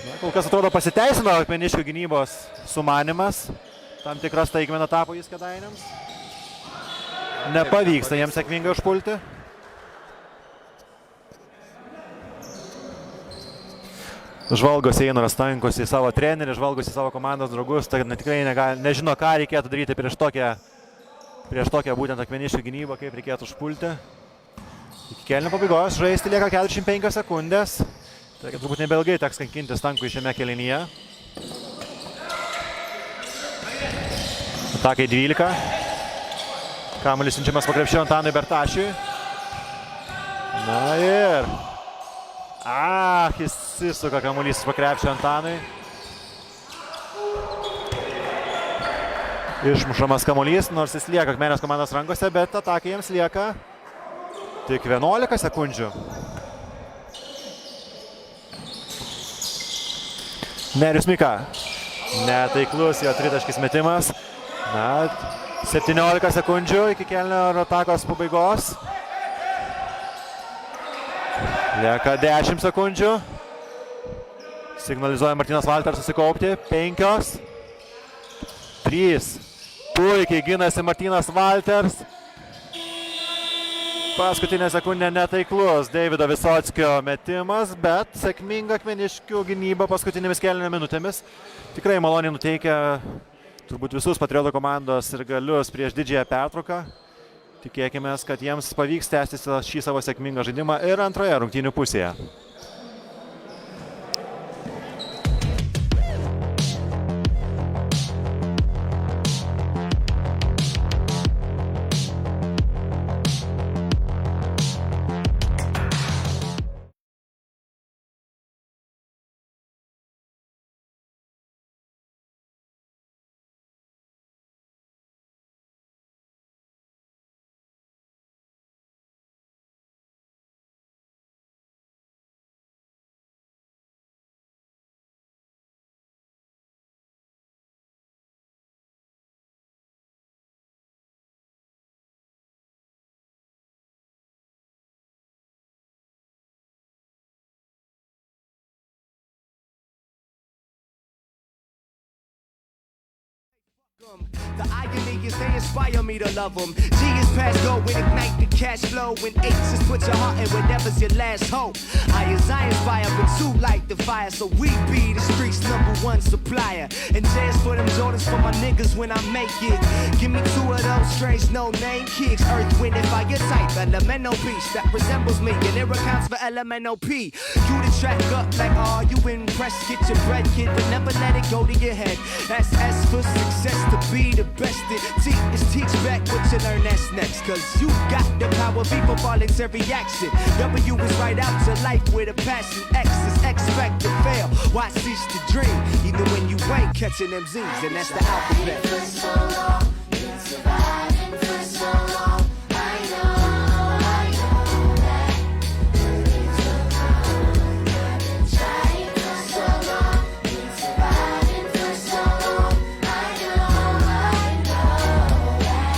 Na, kol kas atrodo pasiteisino Akmeniškių gynybos sumanimas. Tam tikras staigmena tapo jis Kėdainiams. Nepavyksta jiems sėkmingai užpulti. Žvalgosi Einoras Stankus į savo trenerį, žvalgosi į savo komandos draugus, tai tikrai nežino, ką reikėtų daryti prieš tokią būtent Akmeniškių gynybą, kaip reikėtų užpulti. Iki kėlinio pabaigos žaisti lieka 45 sekundės. Tai turbūt nebelgai teks kankinti Stankui šiame kėlinyje. Atakai 12. Kamuolys siunčiamas po krepšio Antanui Bertašiui. Na ir... įsisuka kamuolys po krepšio Antanui. Išmušamas kamuolys, nors jis lieka Akmenės komandos rankose, bet atakai jiems lieka tik 11 sekundžių. Nerius Mika. Netaiklus jo tritaškis metimas. Na, 17 sekundžių iki kėlinio atakos pabaigos. Lieka 10 sekundžių. Signalizuoja Martynas Valteras susikaupti. 5. 3. Puikiai ginasi Martynas Valters. Paskutinė sekundė netaiklus Deivido Visockio metimas, bet sėkminga Akmeniškių gynyba paskutinėmis kėlinio minutėmis. Tikrai maloniai nuteikia turbūt visus Patriotų komandos ir galius prieš didžiąją pertrauką. Tikėkime, kad jiems pavyks tęsti šį savo sėkmingą žaidimą ir antroje rungtynių pusėje. The irony is they inspire me to love them. G is past go and ignite the cash flow. When H is put your heart in whatever's your last hope. I inspire, but two light the fire. So we be the streets' #1 supplier. And J's for them Jordans for my niggas when I make it. Give me 2 of those strange no-name kicks. Earth, wind, and fire type. Elemental piece that resembles me. And it accounts for elemental P. You the track up like, oh, you impressed. Get your bread, kid, but never let it go to your head. That's S for success to be the best. T is teach back what you learn, that's next. Cause you got the power, V for voluntary action. W is right out to life with a passion. X is expect to fail, why cease to dream? Even when you ain't catching them Z's, and that's the alphabet. For so long, been surviving for so long. I know that the days will come. I've been trying for so long, been surviving for so long. I know that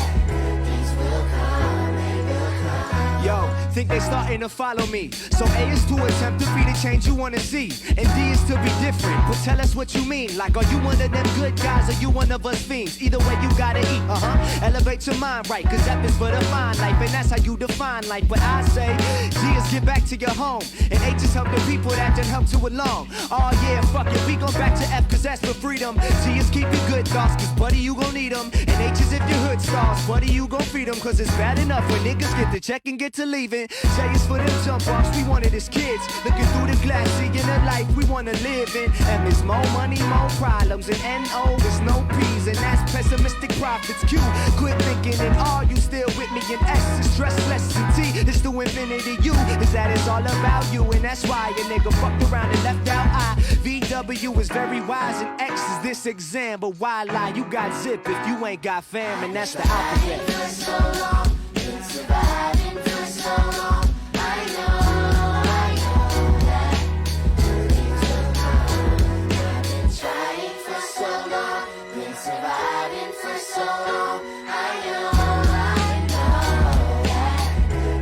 things will come, they will come. Yo, think they starting to follow me. So A is to attempt to be the change you wanna see, and D is to be different. But tell us what you mean. Like, are you one of them good guys, or you one of us fiends? Either way, you gotta eat. Elevate your mind right, cause F is for the fine life, and that's how you define life. But I say G is get back to your home, and H is help the people that done help you along. Oh yeah, fuck it, we go back to F, cause that's for freedom. G is keep your good thoughts, cause buddy, you gon' need them. And H is if your hood stars, buddy, you gon' feed them. Cause it's bad enough when niggas get the check and get to leaving. J is for them jump offs, we wanted as kids. Looking through the glass, seeing the life we wanna live in. M is more money, more problems. And N-O is no P's, and that's pessimistic profits. Q, quit thinking, and R, you still with me. And S is stress less, and T is to infinity. U is that it's all about you, and that's why a nigga fucked around and left out I. VW is very wise, and X is this exam. But why lie? You got zip if you ain't got fam, and that's the alphabet. For so long, been surviving for so long. I know that the days will come. I've been trying for so long, been surviving for so long. I know that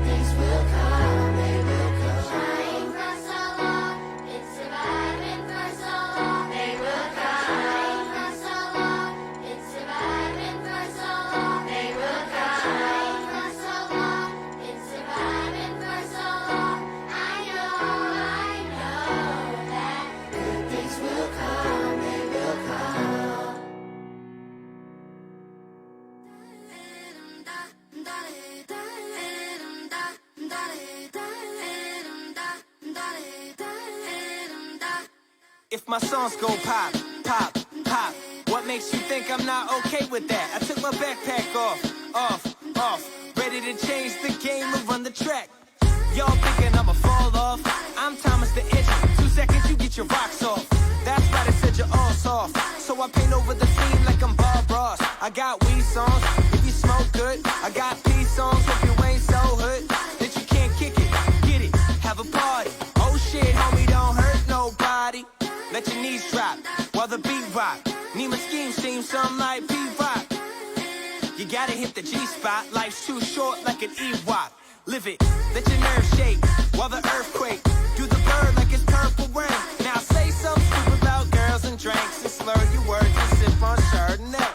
things will come, they will come. Trying for so long, been surviving for so long. They will come. Trying for so long, been surviving for so long. They will come. Trying for so long, been surviving for so long. I know that things will come, they will come. If my songs go pop, pop, pop, what makes you think I'm not okay with that? I took my backpack off, ready to change the game and run the track. Y'all thinking I'ma fall off? I'm Thomas the Edge. 2 seconds, you get your rocks off. That's right, I said you're all soft. So I paint over the scene like I'm Bob Ross. I got weed songs, if you smoke good. I got peace songs, hope you ain't so hood that you can't kick it. Get it, have a party. Oh shit, homie, don't hurt nobody. Let your knees drop while the beat rock. Need my scheme seem something like P-Rock. You gotta hit the G-spot. Life's too short like an Ewok. Live it, let your nerves shake while the earthquake. Do the bird like it's purple rain. Now say something stupid about girls and drinks and slur your words and sip on Chardonnay.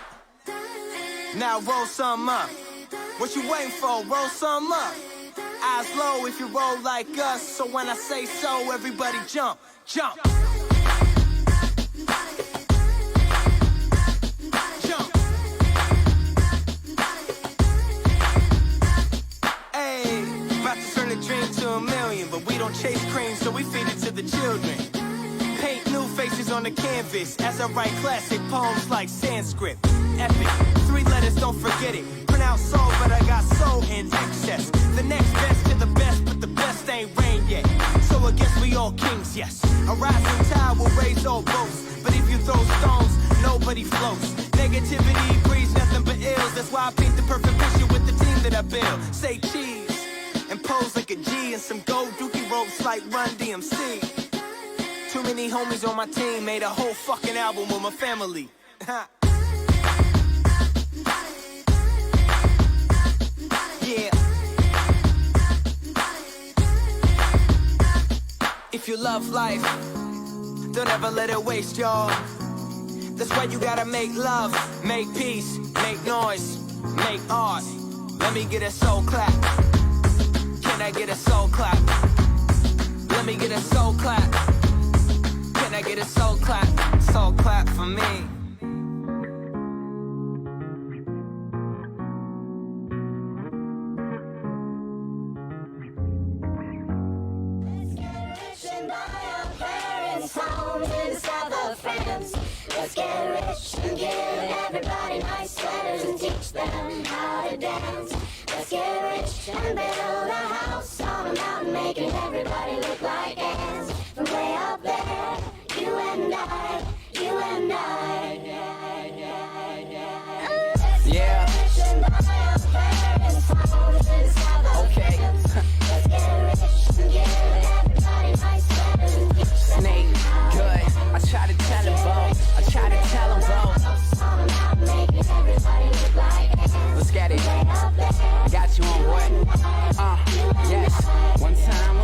Now roll some up. What you waiting for? Roll some up. Eyes low if you roll like us. So when I say so, everybody jump, jump. To a million, but we don't chase cream, so we feed it to the children. Paint new faces on the canvas as I write classic poems like Sanskrit. Epic, 3 letters, don't forget it. Pronounce soul, but I got soul in excess. The next best to the best, but the best ain't rain yet. So I guess we all kings, yes. A rising tide will raise all boats, but if you throw stones, nobody floats. Negativity breeds nothing but ills. That's why I paint the perfect picture with the team that I build. Say cheese and pose like a G and some gold dookie ropes like Run DMC. Too many homies on my team, made a whole fucking album with my family. Yeah. If you love life, don't ever let it waste, y'all. That's why you gotta make love, make peace, make noise, make art. Let me get a soul clap. Can I get a soul clap? Let me get a soul clap. Can I get a soul clap? Soul clap for me. Let's get rich and give everybody nice sweaters and teach them how to dance. Let's get rich and build a house on a mountain, making everybody look like ants. From way up there, you and I, you and I. Yeah. Okay. Let's get rich and give everybody nice sweaters and teach them. Snake, good. I try to tell him both. I try to tell him both. Let's get it. I got you on board. Yes. One time.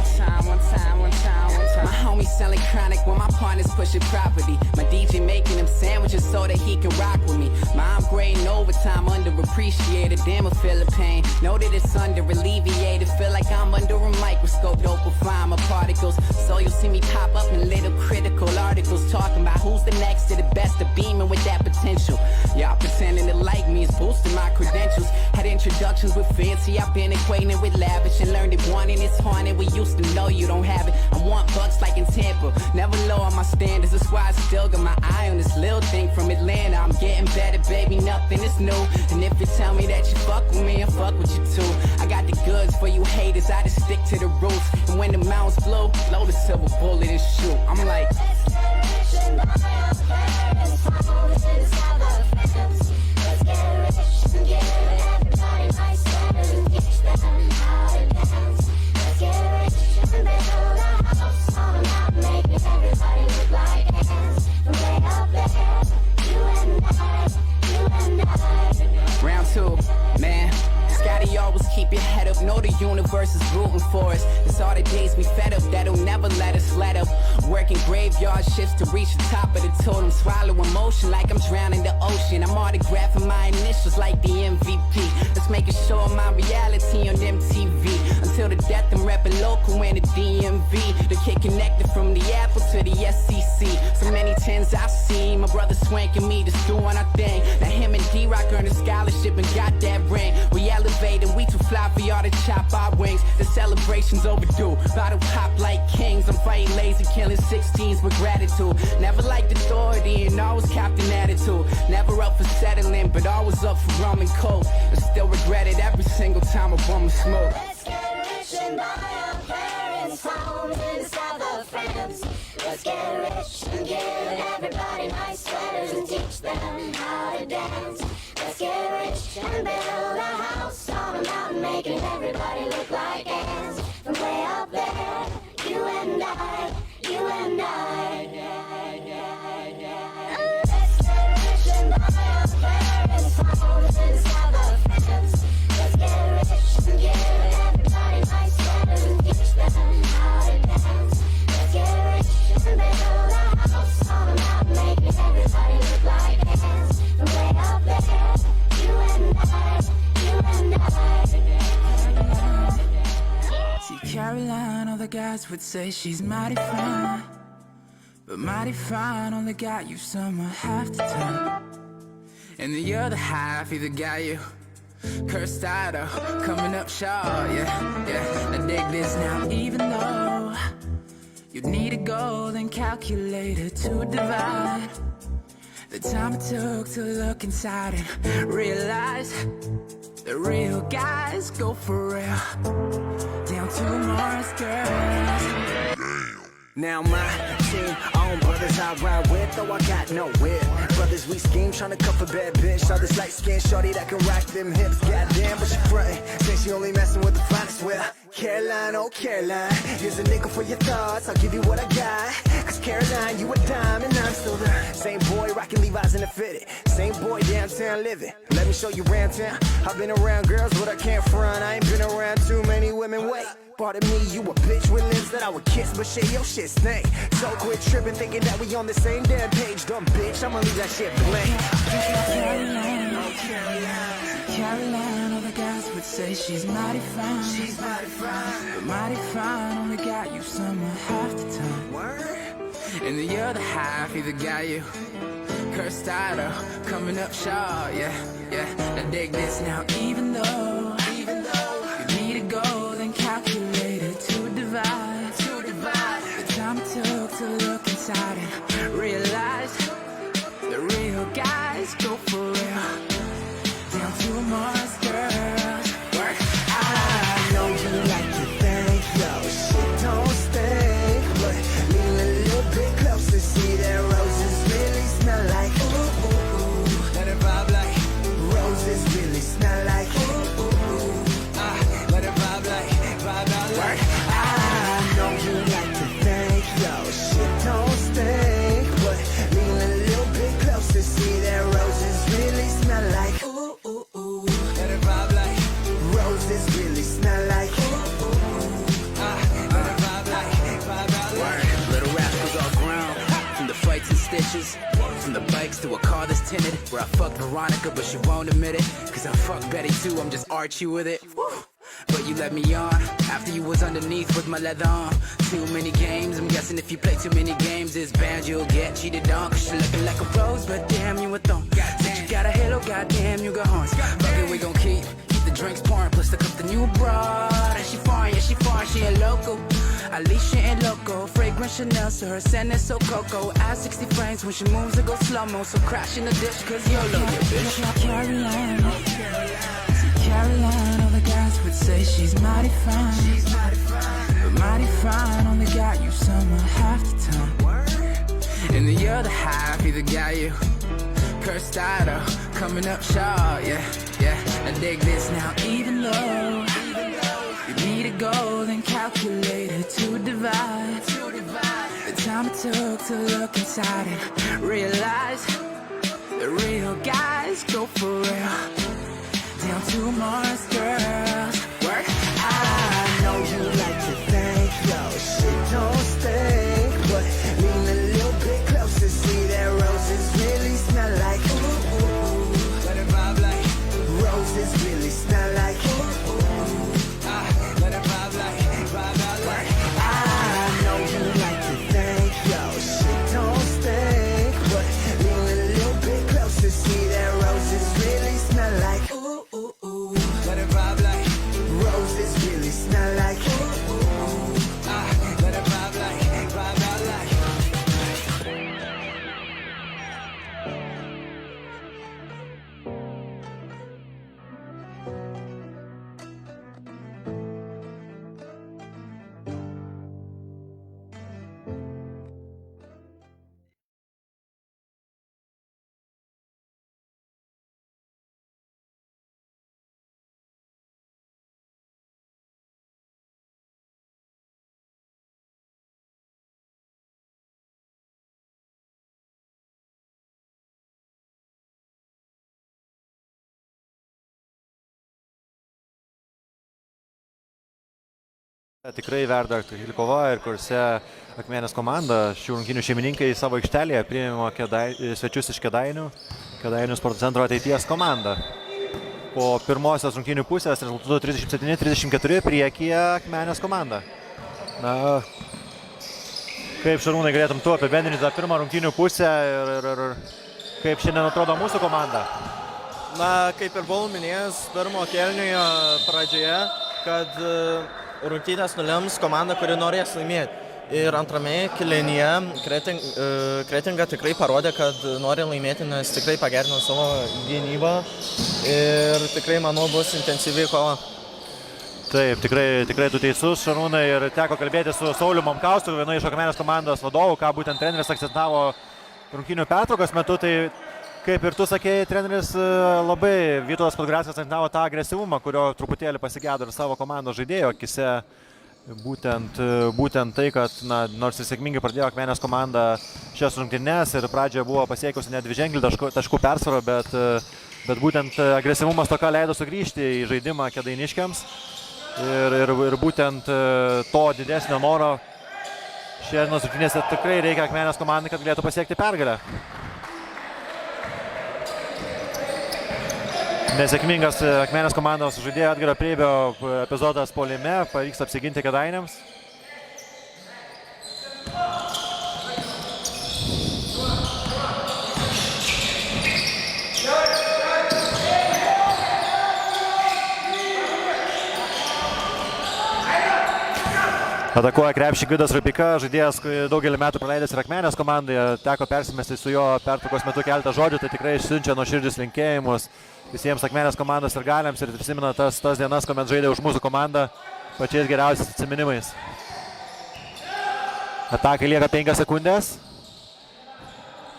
My homie selling chronic when my partner's pushing property. My DJ making them sandwiches so that he can rock with me. Mom grading overtime, underappreciated. Damn, I feel the pain. Know that it's under alleviated. Feel like I'm under a microscope. Don't find my particles. So you'll see me pop up in little critical articles talking about who's the next to the best of beaming with that potential. Y'all pretending to like me is boosting my credentials. Had introductions with fancy, I've been acquainted with lavish and learned that wanting is haunted. We used to know you don't have it. I want bucks like in Tampa, never lower my standards. That's why I still got my eye on this little thing from Atlanta. I'm getting better, baby, nothing is new. And if you tell me that you fuck with me, I fuck with you too. I got the goods for you haters, I just stick to the roots. And when the mountains blow, load a silver bullet and shoot. I'm like, let's get rich and give everybody nice sweaters and teach them how to dance. Let's get rich and build a house on a mountain, making everybody look like ants. From way up there, you and I. round two, man. Scotty always keep your head up. Know the universe is rooting for us. It's all the days we fed up that'll never let us let up. Working graveyard shifts to reach the top of the totem. Swallow emotion like I'm drowning the ocean. I'm autographing my initials like the MVP. Let's make a show of my reality on MTV. Until the death I'm repping local in the DMV. The kid connected from the Apple to the SEC. So many tens I've seen. My brother swanking me just doing our thing. Now him and D-Rock earned a scholarship and got that ring. We elevated, we too fly for y'all to chop our wings. The celebration's overdue. Bottle pop like kings. I'm fighting lazy, killing 16s with gratitude. Never liked authority and always capped an attitude. Never up for settling, but always up for rum and coke. And still regret it every single time I bum a smoke. Let's get rich and buy our parents' homes in the south of France. Let's get rich and give everybody nice sweaters and teach them how to dance. Let's get rich and build a house on a mountain, making everybody look like ants. From way up there, you and I, you and I. Let's get rich and buy our parents' homes in the south of France. Let's get rich and give everybody nice sweaters and teach them how to dance. Let's get rich and build a house on a mountain, making everybody look like ants. From way up there, you and I, you and I. See, Caroline, all the guys would say she's mighty fine, but mighty fine only got you somewhere half the time. And the other half either got you cursed out or coming up short, yeah. Now dig this now, even though you'd need a golden calculator to divide the time it took to look inside and realize the real guys go for real, down to Mars girls. Now my team, own brothers I ride with, though I got no whip. Brothers we scheme, tryna cuff a bad bitch. Saw this light skin shorty that can rock them hips. Goddamn, but she frontin', say she only messing with the finest. Well, Caroline, oh Caroline, here's a nickel for your thoughts. I'll give you what I got. 'Cause Caroline, you a dime and I'm still the same boy rocking Levi's in the fitted. Same boy downtown living. Let me show you around town. I've been around girls, but I can't front. I ain't been around too many women. Wait, part of me, you a bitch with lips that I would kiss, but shit, your shit stink. So quit tripping, thinking that we on the same damn page. Dumb bitch, I'ma leave that shit blank. Caroline, all the guys would say she's mighty fine. She's mighty fine. But mighty fine only got you summer half the time. Word? And the other half either got you cursed out or coming up short. Yeah, yeah. I dig this now, even though you need to go, then calculate it to divide. The time it took to look inside and realize the real guys go for real. Down to Mars, girls. Work. I know you like to think your shit don't stink, but lean a little bit closer, see that roses really smell like. Ooh, ooh, ooh. Let it vibe like. Roses really smell like. Ooh, ooh, ooh. Let it vibe like. Work. I know you like to think your shit don't stink, but lean a little bit closer, see that roses really smell like. Ooh, ooh, ooh. Let it vibe like. Roses really smell like. Ooh, ooh, ooh. Let it vibe like. Word. Little rascals all grown. From the fights and stitches. From the bikes to a car that's tinted. Where I fucked Veronica, but she won't admit it. Cause I fucked Betty too, I'm just Archie with it. Woo. But you let me on after you was underneath with my leather on. Too many games, I'm guessing if you play too many games, it's bad you'll get cheated on. Cause you're looking like a rose, but damn you a thorn. Since you got a halo, goddamn you got horns. Fuck it, we gon' keep the drinks pouring. Plus look up the new broad. And she foreign, yeah she foreign, she ain't local. Alicia ain't loco, fragrant Chanel, so her scent is so cocoa. Add 60 frames when she moves, it goes slow-mo. So crash in the dish, cause YOLO, yeah, bitch. Caroline, all the guys would say she's mighty fine. But mighty fine only got you summer half the time. And the other half either got you cursed out or coming up short. Yeah, yeah. I dig this now, even though you need to go, then calculate it to divide. The time it took to look inside and realize the real guys go for real. Down to Mars, girls. Work. I know you like to think your shit don't stink, but lean a little bit closer, see that roses really smell like. Ooh, ooh, ooh. Let it vibe like. Roses really smell like. Ooh, ooh, ooh. Let it vibe like. Work. I know you like to think your shit don't stink, but lean a little bit closer, see that roses really smell like. Ooh, ooh, ooh. Let it vibe like. Roses really smell like. Ooh, ooh, ooh. Let it vibe like. Tikrai verda aktuali kova ir kuriuose Akmenės komanda, šių rungtynių šeimininkai savo aikštelėje priėmimo svečius iš Kėdainių, Kėdainių sporto centro ateities komanda. Po pirmosios rungtynių pusės rezultatu 37-34 priekyje Akmenės komanda. Na, kaip Šarūnai galėtum tu apibendrinti tą pirmą rungtynių pusę ir kaip šiandien atrodo mūsų komanda? Na, kaip ir buvau minėjęs pirmo kėlinio pradžioje, kad rungtynės nulems komanda, kuri norės laimėti. Ir antrame kėlinyje Kretinga tikrai parodė, kad nori laimėti, nes tikrai pagerino savo gynybą ir tikrai, manau, bus intensyvi kova. Taip, tikrai tu teisus, Šarūnai, ir teko kalbėti su Sauliu Momkausku, vienu iš Akmenės komandos vadovų, ką būtent treneris akcentavo rungtynių pertraukos metu. Tai kaip ir tu sakėjai, treneris labai Vytautas Podgreckas akcentavo tą agresyvumą, kurio truputėlį pasigėdo ir savo komandos žaidėjo akise. būtent tai, kad nors ir sėkmingai pradėjo Akmenės komanda šias rungtynes ir pradžioje buvo pasiekusi net dviženklį taškų persvarą, bet būtent agresyvumas tokia leido sugrįžti į žaidimą Kėdainiškiams ir būtent to didesnio noro šiandienos rungtynėse tikrai reikia Akmenės komandai, kad galėtų pasiekti pergalę. Nesėkmingas Akmenės komandos žaidėjo Edgaro Preibio epizodas puolime, pavyks apsiginti Kėdainiams. Atakuoja krepšį Gvidas Rupika, žaidėjas daugelį metų praleidęs ir Akmenės komandoje, teko persimesti su jo pertraukos metu keletą žodžių, tai tikrai siunčia nuoširdžius linkėjimus visiems Akmenės komandos ir galiams ir prisimena tas dienas, kuomet žaidė už mūsų komandą pačiais geriausiais atsiminimais. Atakai lieka 5 sekundės.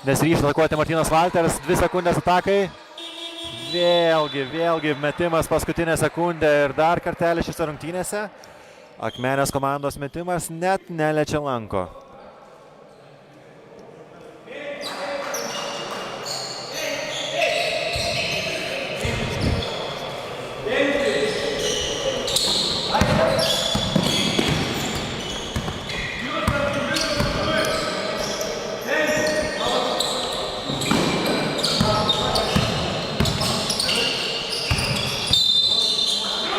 Nesiryžta atakuoti Martynas Valteris, 2 sekundės atakai. Vėlgi metimas paskutinę sekundę ir dar kartelį šiose rungtynėse. Akmenės komandos metimas net neliečia lanko.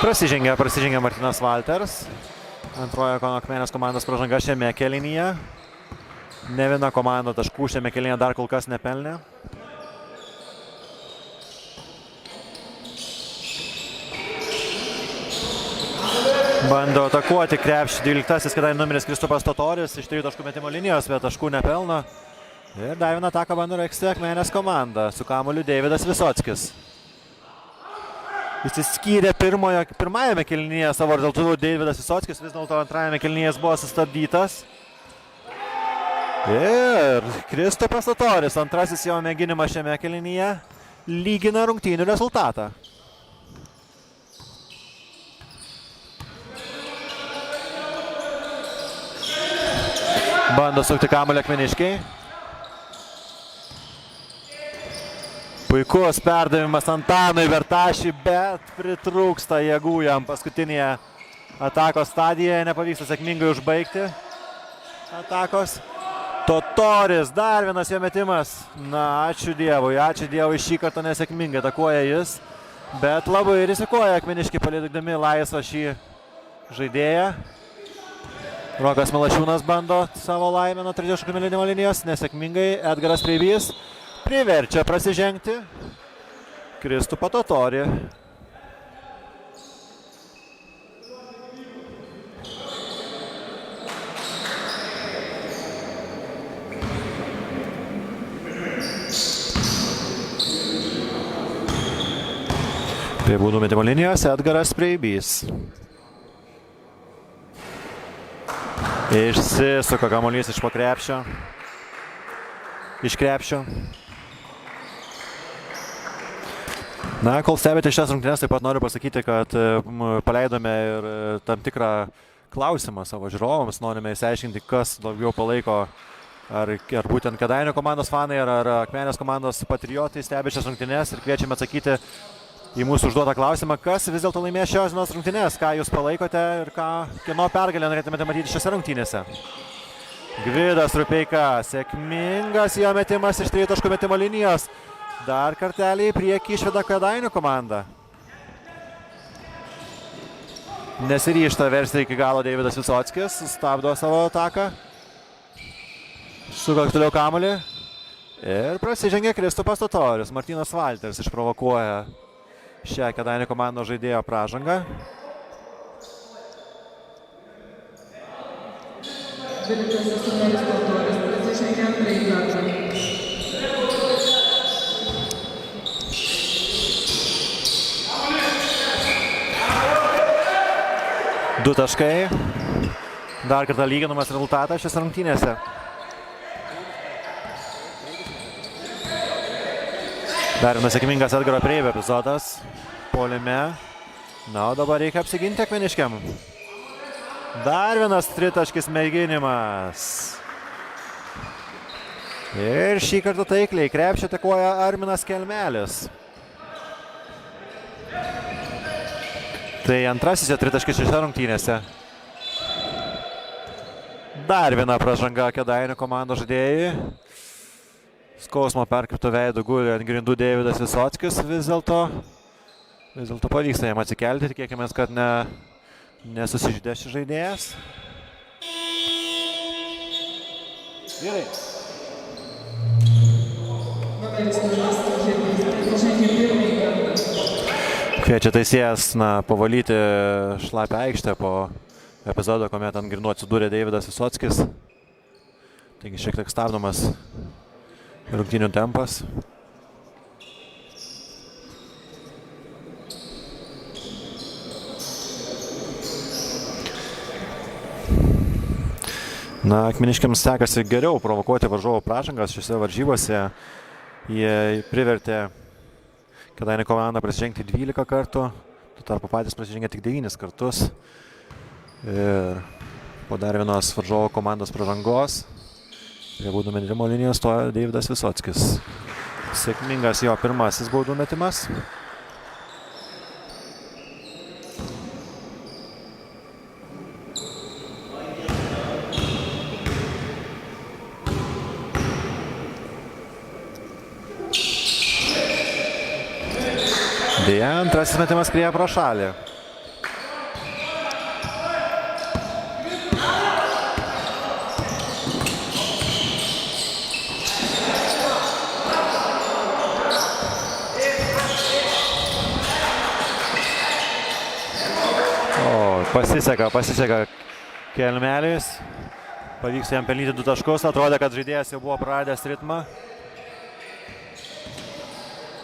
Prasižengia Martynas Valters. Antrojo Akmenės komandos pražanga šiame kėlinyje. Ne viena komanda taškų šiame kėlinyje dar kol kas nepelnė. Bando atakuoti krepšį 12-asis Kėdainių numeris Kristupas Totoris iš 3 taškų metimo linijos, bet taškų nepelno. Ir dar vieną ataką bando regzti Akmenės komanda. Su kamuoliu Deividas Visockis. Išsiskyrė pirmajame kėlinyje savo rezultatų Deividas Visockis, vis dėlto antrajame kėlinyje buvo sustabdytas. Ir Kristupas Totoris, antrasis jo mėginimas šiame kėlinyje, lygina rungtynių rezultatą. Bando sukti kamuolį akmeniškiai. Puikus perdavimas Antanui Vertašiui, bet pritrūksta jėgų jam paskutinėje atakos stadijoje. Nepavyksta sėkmingai užbaigti atakos. Totoris, dar vienas jo metimas. Na, ačiū Dievui, šį kartą nesėkmingai atakuoja jis. Bet labai rizikuoja akmeniškiai palikdami laisvą šį žaidėją. Rokas Milašiūnas bando savo laimę nuo 30 melinimo linijos. Nesėkmingai Edgaras Preibys priverčia prasižengti Kristupą Totorį. Prie baudų metimo linijos Edgaras Preibys. Išsisuka kamuolys iš po krepšio. Iš krepšio. Na, kol stebite šias rungtynes, taip pat noriu pasakyti, kad paleidome ir tam tikrą klausimą savo žiūrovams. Norime išsiaiškinti, kas daugiau palaiko, ar būtent Kėdainių komandos fanai, ar Akmenės komandos patriotai stebi šias rungtynes ir kviečiame atsakyti į mūsų užduotą klausimą, kas vis dėlto laimės šios dienos rungtynes, ką jūs palaikote ir kieno pergalę norėtumėte matyti šiose rungtynėse. Gvidas Rupeika, sėkmingas jo metimas iš 3 taškų metimo linijos. Dar kartelį į priekį išveda Kėdainių komanda. Nesiryžta versti iki galo Deividas Visockis, stabdo savo ataką. Suka toliau kamuolį. Ir prasižengia Kristupas Totoris. Martynas Valteris išprovokuoja šią Kėdainių komandos žaidėjo pražangą. 12-asis numeris Totoris prasižengia antrąjį kartą. Du taškai. Dar kartą lyginamas rezultatas šiose rungtynėse. Dar vienas sėkmingas Edgaro Preibio epizodas puolime. Na, o dabar reikia apsiginti akmeniškiam. Dar vienas tritaškis mėginimas. Ir šį kartą taikliai krepšį atakuoja Arminas Kelmelis. Tai antrasis jo tritaškis šiose rungtynėse. Dar viena pražanga Kėdainių komandos žaidėjai. Skausmo perkreipto veidu guli ant grindų Deividas Visockis vis dėlto pavyksta jam atsikelti. Tikėkime, kad nesusižydė šis žaidėjas. Gerai. Kviečia teisėjas pavalyti šlapią aikštę po epizodo, kuomet ant grindų atsidūrė Deividas Visockis. Taigi šiek tiek stabdomas rungtynių tempas. Akmeniškiams sekasi geriau provokuoti varžovų pražangas šiose varžybose. Jie privertė Kėdainių komandą prasižengti 12 kartų, tuo tarpu patys prasižengė tik 9 kartus. Ir po dar vienos varžovų komandos pražangos prie baudų metimo linijos stojo Deividas Visockis. Sėkmingas jo pirmasis baudų metimas. Deja, antrasis metimas skrieja pro šalį. Pasiseka Kelmelis. Pavyks jam pelnyti 2 taškus. Atrodė, kad žaidėjas jau buvo praradęs ritmą.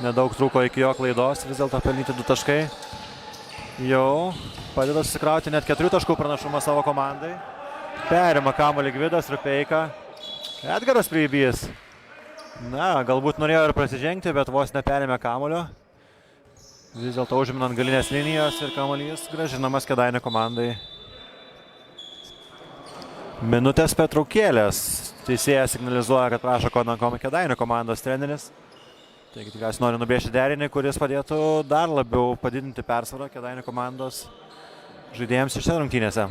Nedaug trūko iki jo klaidos, vis dėlto pelnyti 2 taškai. Jau padeda susikrauti net 4 taškų pranašumą savo komandai. Perima kamuolį Gvidas Rupeika. Edgaras Preibys. Galbūt norėjo ir prasižengti, bet vos neperėmė kamuolio. Vis dėlto užiminant galinės linijos ir kamuolys grąžinamas Kėdainių komandai. Minutės pertraukėlės. Teisėjas signalizuoja, kad prašo Kėdainių komandos treneris. Taigi tikriausiai nori nubrėžti derinį, kuris padėtų dar labiau padidinti persvarą Kėdainių komandos žaidėjams šiose rungtynėse.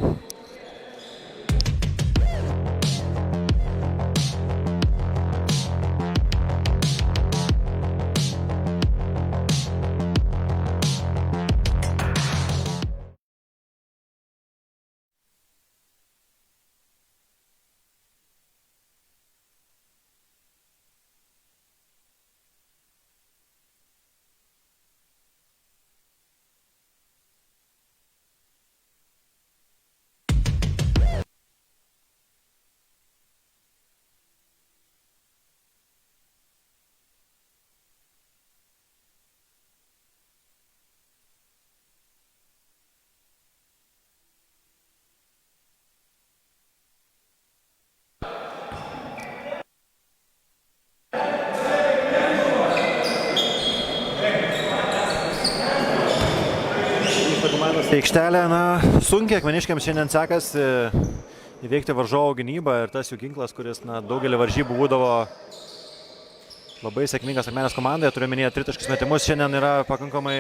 Aikštelė, sunkiai akmeniškiams šiandien sekasi įveikti varžovų gynybą ir tas jų ginklas, kuris daugelį varžybų būdavo labai sėkmingas Akmenės komandoje, turiu minėję tritaškius metimus, šiandien yra pakankamai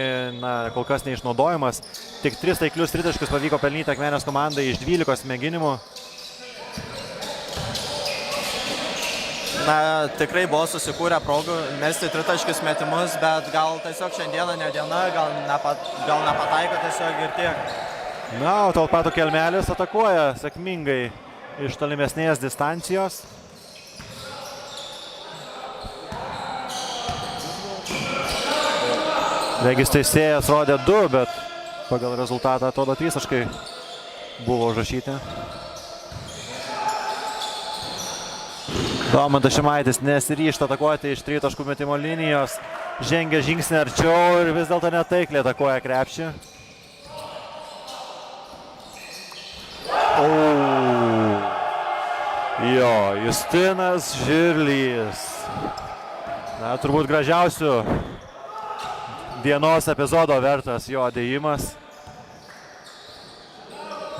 kol kas neišnaudojimas. Tik 3 taiklius tritaškius pavyko pelnyti Akmenės komandai iš 12 mėginimų. Tikrai buvo susikūrę progų mesti tritaškius metimus, bet gal tiesiog šiandieną ne diena, gal nepataiko tiesiog ir tiek. O tuo pat Kelmelis atakuoja sėkmingai iš tolimesnės distancijos. Regis teisėjas rodė 2, bet pagal rezultatą atrodo 3 taškai buvo užrašyti. Domantas Šimaitis nesiryžta atakuoti iš 3 taškų metimo linijos. Žengia žingsnį arčiau ir vis dėlto netaikliai atakuoja krepšį. Justinas Žirlys. Turbūt gražiausių dienos epizodo vertas jo dėjimas.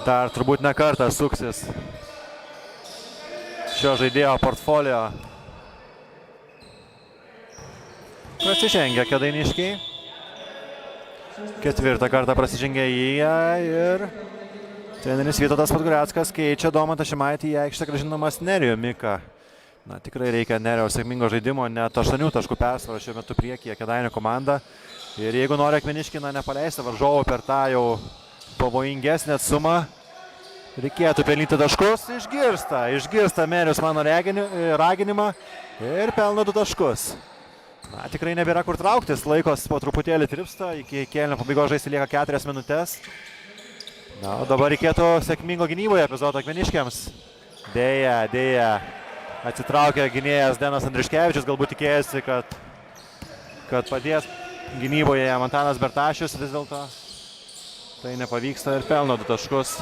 Dar turbūt ne kartą suksis šio žaidėjo portfolio. Prasižengia Kėdainiškiai. Ketvirtą kartą prasižengia jie ir treneris Vytautas Podgoreckas keičia Domantą Šimaitį į aikštę grąžinamas Nerijų Miką. Na, tikrai reikia Nerijaus sėkmingo žaidimo, net 8 taškų persvarą šiuo metu priekyje Kėdainių komanda. Ir jeigu nori Akmeniškiai nepaleisti varžovų per tą jau pavojingesnę atstumą, reikėtų pelnyti taškus. Išgirsta Nerijus mano raginimą ir pelno 2 taškus. Na, tikrai nebėra kur trauktis, laikos po truputėlį tirpsta, iki kėlinio pabaigos žaisti lieka 4 minutės. Na, o dabar reikėtų sėkmingo gynyboje epizodo Akmeniškiams. Deja, atsitraukė gynėjas Denas Andriškevičius, galbūt tikėjosi, kad padės gynyboje jam Antanas Bertašius, vis dėlto tai nepavyksta ir pelno 2 taškus.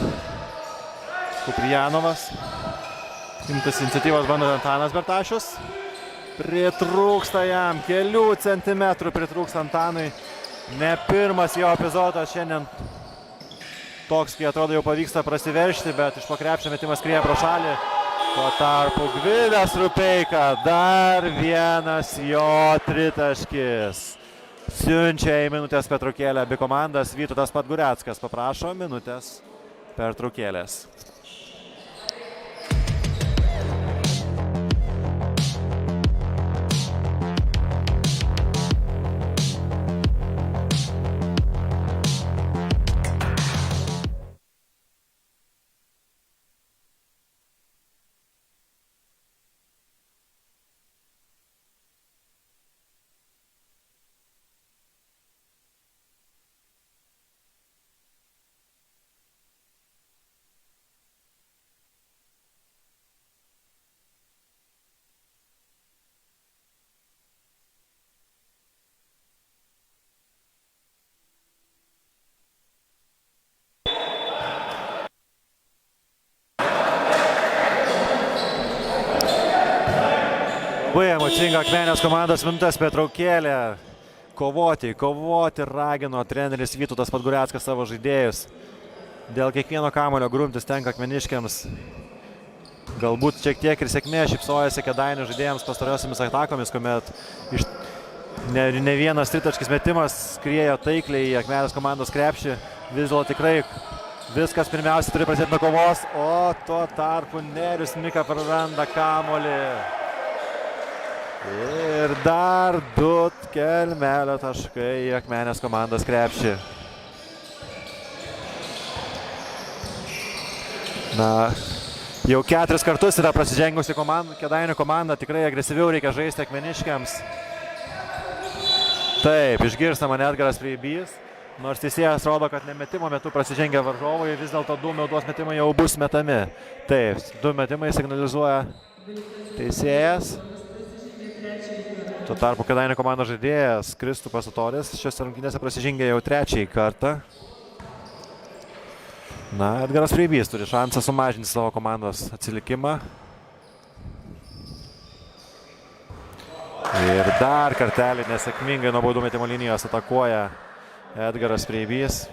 Kuprijanovas. Imtis iniciatyvos bando Antanas Bertašius. Pritrūksta jam, kelių centimetrų pritrūksta Antanui. Ne pirmas jo epizodas šiandien toks, kai atrodo jau pavyksta prasiveršti, bet iš po krepšio metimas skrieja pro šalį. Tuo tarpu Gvidas Rupeika, dar vienas jo tritaškis. Siunčia į minutės pertraukėlę abi komandas. Vytautas Podgoreckas paprašo minutės pertraukėlės. Labai emocinga Akmenės komandos minutės pertraukėlė. Kovoti ragino treneris Vytautas Podgoreckas savo žaidėjus. Dėl kiekvieno kamuolio grumtis tenka Akmeniškiams. Galbūt šiek tiek ir sėkmė šypsojasi Kėdainių žaidėjams pastariosiomis atakomis, kuomet ne vienas tritaškis metimas skriejo taikliai į Akmenės komandos krepšį. Vis dėlto tikrai viskas pirmiausia turi prasidėti nuo kovos, o tuo tarpu Nerijus Mika praranda kamuolį. Ir dar 2 kelmelio taškai į Akmenės komandos krepšį. Na, jau 4 kartus yra prasižengusi Kėdainių komanda, tikrai agresyviau reikia žaisti Akmeniškiams. Taip, išgirstama Edgaras Preibys, nors teisėjas rodo, kad nemetimo metu prasižengia varžovai, vis dėlto 2 naudos metimai jau bus metami. Taip, 2 metimai signalizuoja teisėjas. Tuo tarpu Kėdainių komandos žaidėjas Kristupas Utolis šiose rungtynėse prasižengė jau 3 kartą. Na, Edgaras Preibys turi šansą sumažinti savo komandos atsilikimą. Ir dar kartelį nesėkmingai nuo baudų metimo linijos atakuoja Edgaras Preibys.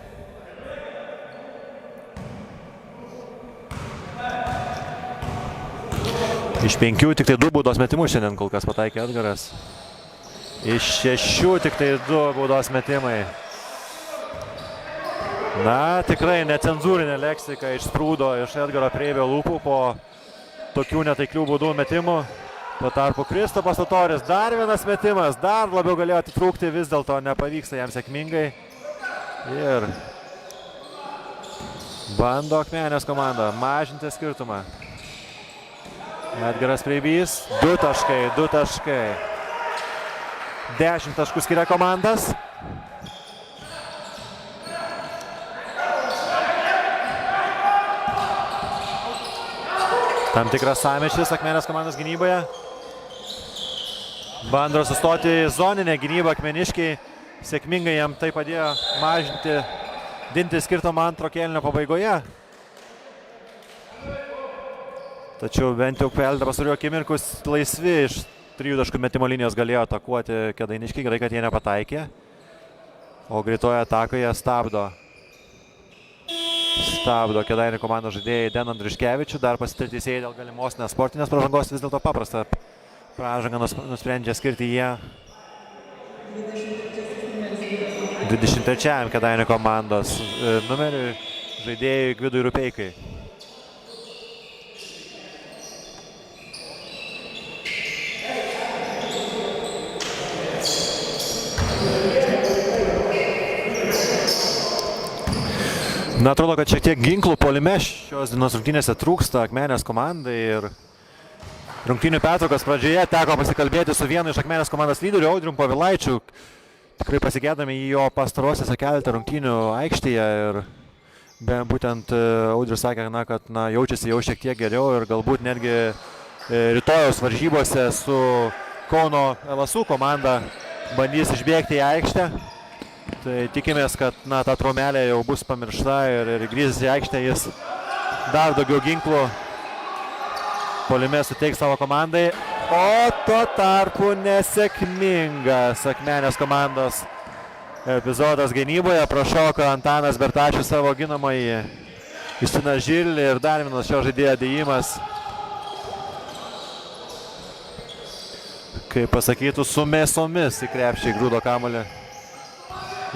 Iš 5 tik tai 2 baudos metimų šiandien kol kas pataikė Edgaras. Iš 6 tik tai 2 baudos metimai. Na, tikrai necenzūrinė leksika išsprūdo iš Edgaro Preibio lūpų po tokių netaiklių baudų metimų. Tuo tarpu Kristupas Utolis, dar vienas metimas, dar labiau galėjo atitrūkti, vis dėlto nepavyksta jam sėkmingai. Ir bando Akmenės komanda mažinti skirtumą. Edgaras Preibys, 2 taškai. 10 taškų skiria komandas. Tam tikras sąmyšis Akmenės komandos gynyboje. Bando sustoti zoninę gynybą Akmeniškiai. Sėkmingai jam tai padėjo mažinti, dinti skirtumą antro kėlinio pabaigoje. Tačiau bent jau keletą pastarųjų akimirkų laisvi iš 3 taškų metimo linijos galėjo atakuoti Kėdainiškiai. Gerai, kad jie nepataikė. O greitoje atakoje stabdo Stabdo Kėdainių komandos žaidėjai Den Andriuškevičių. Dar pasitirti teisėjai dėl galimos nesportinės pražangos. Vis dėlto paprastą pražangą nusprendžia skirti jie 23-ąjam Kėdainių komandos numeriui žaidėjui Gvidui Rupeikai. Na, atrodo, kad šiek tiek ginklų puolime šios dienos rungtynėse trūksta Akmenės komandai ir rungtynių pertraukos pradžioje teko pasikalbėti su vienu iš Akmenės komandos lyderių, Audrium Povilaičiu. Tikrai pasigėdami į jo pastarosiose keletą rungtynių aikštėje ir būtent Audrius sakė, kad jaučiasi jau šiek tiek geriau ir galbūt netgi rytojaus varžybose su Kauno LSU komanda bandys išbėgti į aikštę. Tai tikimės, kad ta traumelė jau bus pamiršta ir grįžęs į aikštę jis dar daugiau ginklų puolime suteiks savo komandai. O tuo tarpu nesėkmingas Akmenės komandos epizodas gynyboje. Prašoka Antanas Bertašius savo ginamąjį Justiną Žilį ir dar vienas šio žaidėjo dėjimas. Kaip pasakytų, su mėsomis į krepšį grūdo kamuolį.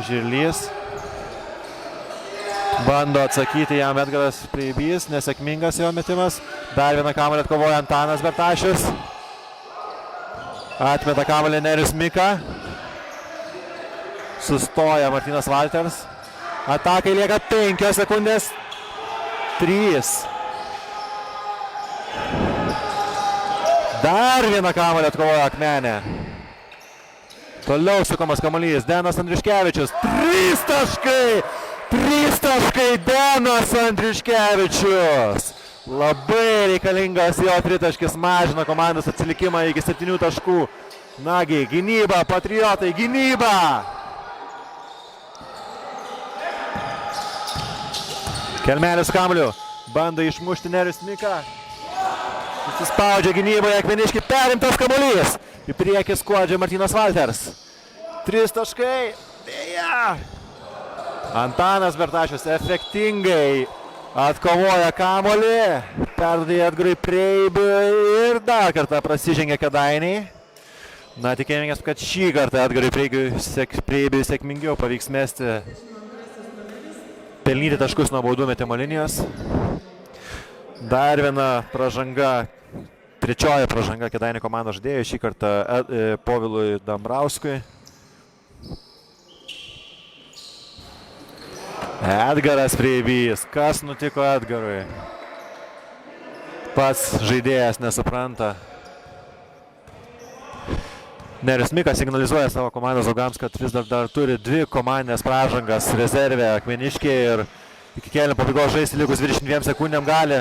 Žirlys bando atsakyti jam Edgaras Preibys, nesėkmingas jo metimas. Dar vieną kamuolį atkovoja Antanas Bertašius. Atmeta kamuolį Nerijus Mika. Sustoja Martynas Valters. Atakai lieka 5 sekundės. 3. Dar vieną kamuolį atkovoja Akmenė. Toliau sukomas kamuolys, Denas Andriuškevičius, 3 taškai, 3 taškai Denas Andriuškevičius. Labai reikalingas jo tritaškis, mažina komandos atsilikimą iki 7 taškų. Nagi, gynyba, Patriotai, gynyba. Kelmelis kamuoliu, bando išmušti Nerijus Mika. Susispaudžia gynyboje Akmeniškiai, perimtas kamuolys. Į priekį skuodžia Martynas Valters. 3 taškai. Deja. Antanas Bertašius efektingai atkovoja kamuolį. Perduoda Edgarui Preibiui ir dar kartą prasižengia Kėdainiai. Na, tikėjomės, kad šį kartą Edgarui Preibiui sėkmingiau pavyks mesti, pelnyti taškus nuo baudų metimo linijos. Dar viena pražanga. Trečioji pražanga Kėdainių komandos žaidėjų, šį kartą Povilui Dambrauskui. Edgaras Preibys. Kas nutiko Edgarui? Pats žaidėjas nesupranta. Nerijus Mika signalizuoja savo komandos draugams, kad vis dar turi 2 komandinės pražangas rezervė Akmeniškiai ir iki kėlinio pabaigos žaisti likus 22 sekundėm gali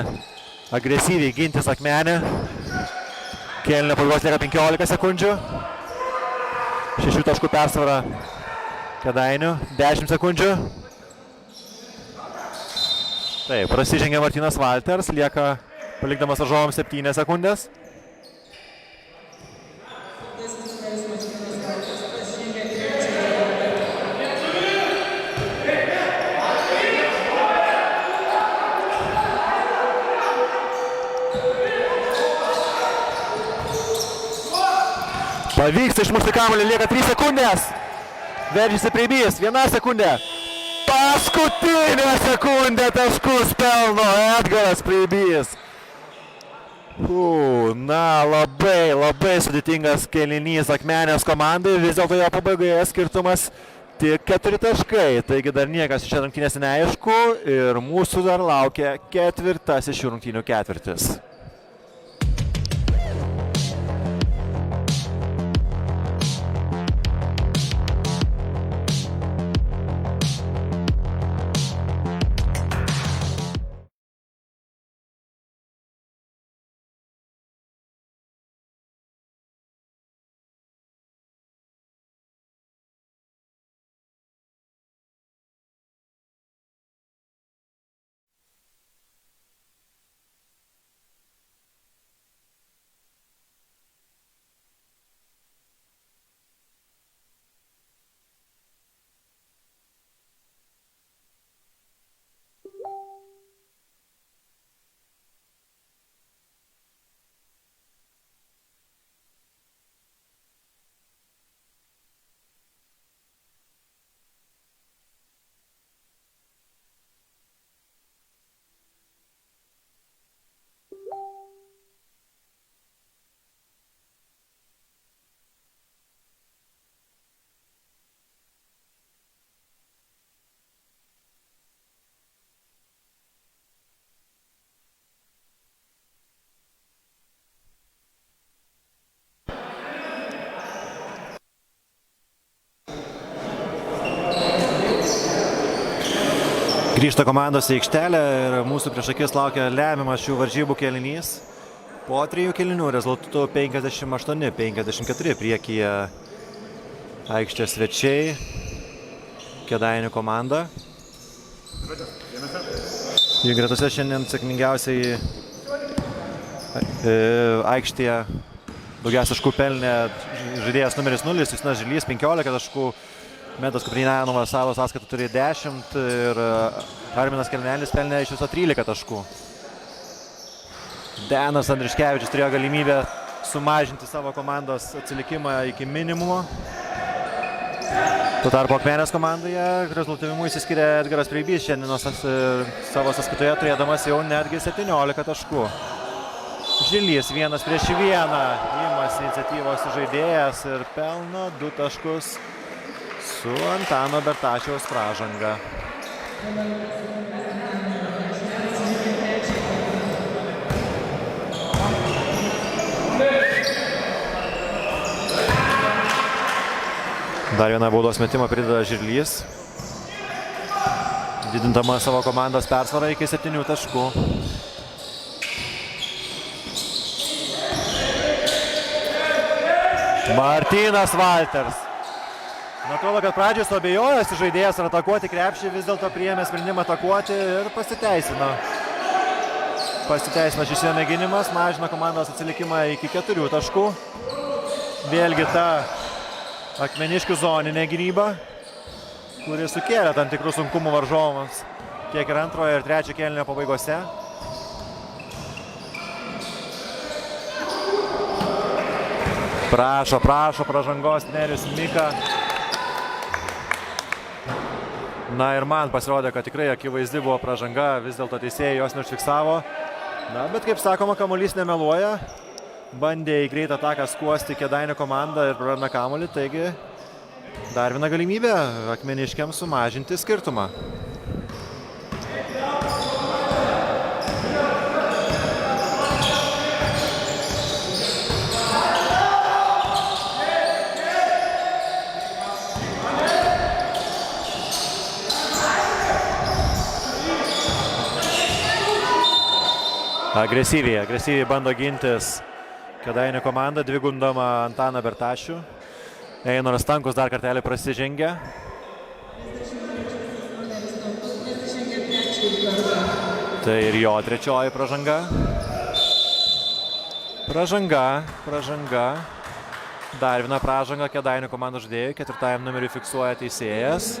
agresyviai gintis Akmenė. Kėlinio pabaigos lieka 15 sekundžių. 6 taškų persvara Kėdainių. 10 sekundžių. Taip, prasižengia Martynas Valters. Lieka palikdamas varžovams 7 sekundės. Pavyksta išmušti kamuolį, lieka 3 sekundės. Veržiasi Preibys, 1 sekundė. Paskutinė sekundė taškus pelno Edgaras Preibys. Na, labai sudėtingas kėlinys Akmenės komandai. Vis dėlto jo pabaigoje skirtumas tik 4 taškai. Taigi dar niekas iš rungtynės neaišku ir mūsų dar laukia 4. šių rungtynių ketvirtis. Grįžta komandos į aikštelę ir mūsų prieš akis laukia lemiamas šių varžybų kėlinys. Po 3 kėlinių rezultatų 58-54 priekyje aikštės svečiai. Kėdainių komanda. Jų gretose šiandien sėkmingiausiai aikštėje daugiausia taškų pelnė žaidėjas numeris 0, Justinas Žilys 15 taškų, Medas Kuprinianovas savo sąskaitą turi 10 ir Arminas Kelmelis pelnė iš viso 13 taškų. Denas Andriškevičius turėjo galimybę sumažinti savo komandos atsilikimą iki minimumo. Tuo tarpu Akmenės komandoje rezultatyvimu išsiskiria Edgaras Preibys šiandienos savo sąskaitoje turėdamas jau netgi 17 taškų. Žilys 1 prieš 1 imasi iniciatyvos žaidėjas ir pelno 2 taškus su Antano Bertašiaus pražanga. Dar vieną baudos metimą prideda Žilys, didindama savo komandos persvarą iki 7 taškų. Martynas Valters. Atrodo, kad pradžioj suabejojosi žaidėjas ar atakuoti krepšį, vis dėlto priėmė sprendimą atakuoti ir pasiteisino. Pasiteisino šis jo mėginimas, mažina komandos atsilikimą iki 4 taškų. Vėlgi ta Akmeniškių zoninė gynyba, kuri sukėlė tam tikrų sunkumų varžovams tiek ir antrojo ir trečio kėlinio pabaigose. Prašo pražangos Nerius Mika. Na ir man pasirodė, kad tikrai akivaizdi buvo pražanga, vis dėlto teisėjai jos neužfiksavo. Na, bet kaip sakoma, kamuolys nemeluoja. Bandė į greitą ataką skuosti Kėdainių komandą ir praranda kamuolį, taigi dar viena galimybė akmeniškiams sumažinti skirtumą. Agresyviai bando gintis Kėdainių komanda, dvigundama Antaną Bertašių. Einoras Stankus dar kartelį prasižengia. Tai ir jo trečioji pražanga. Pražanga. Dar viena pražanga Kėdainių komandos žaidėjų. 4 numeriu fiksuoja teisėjas.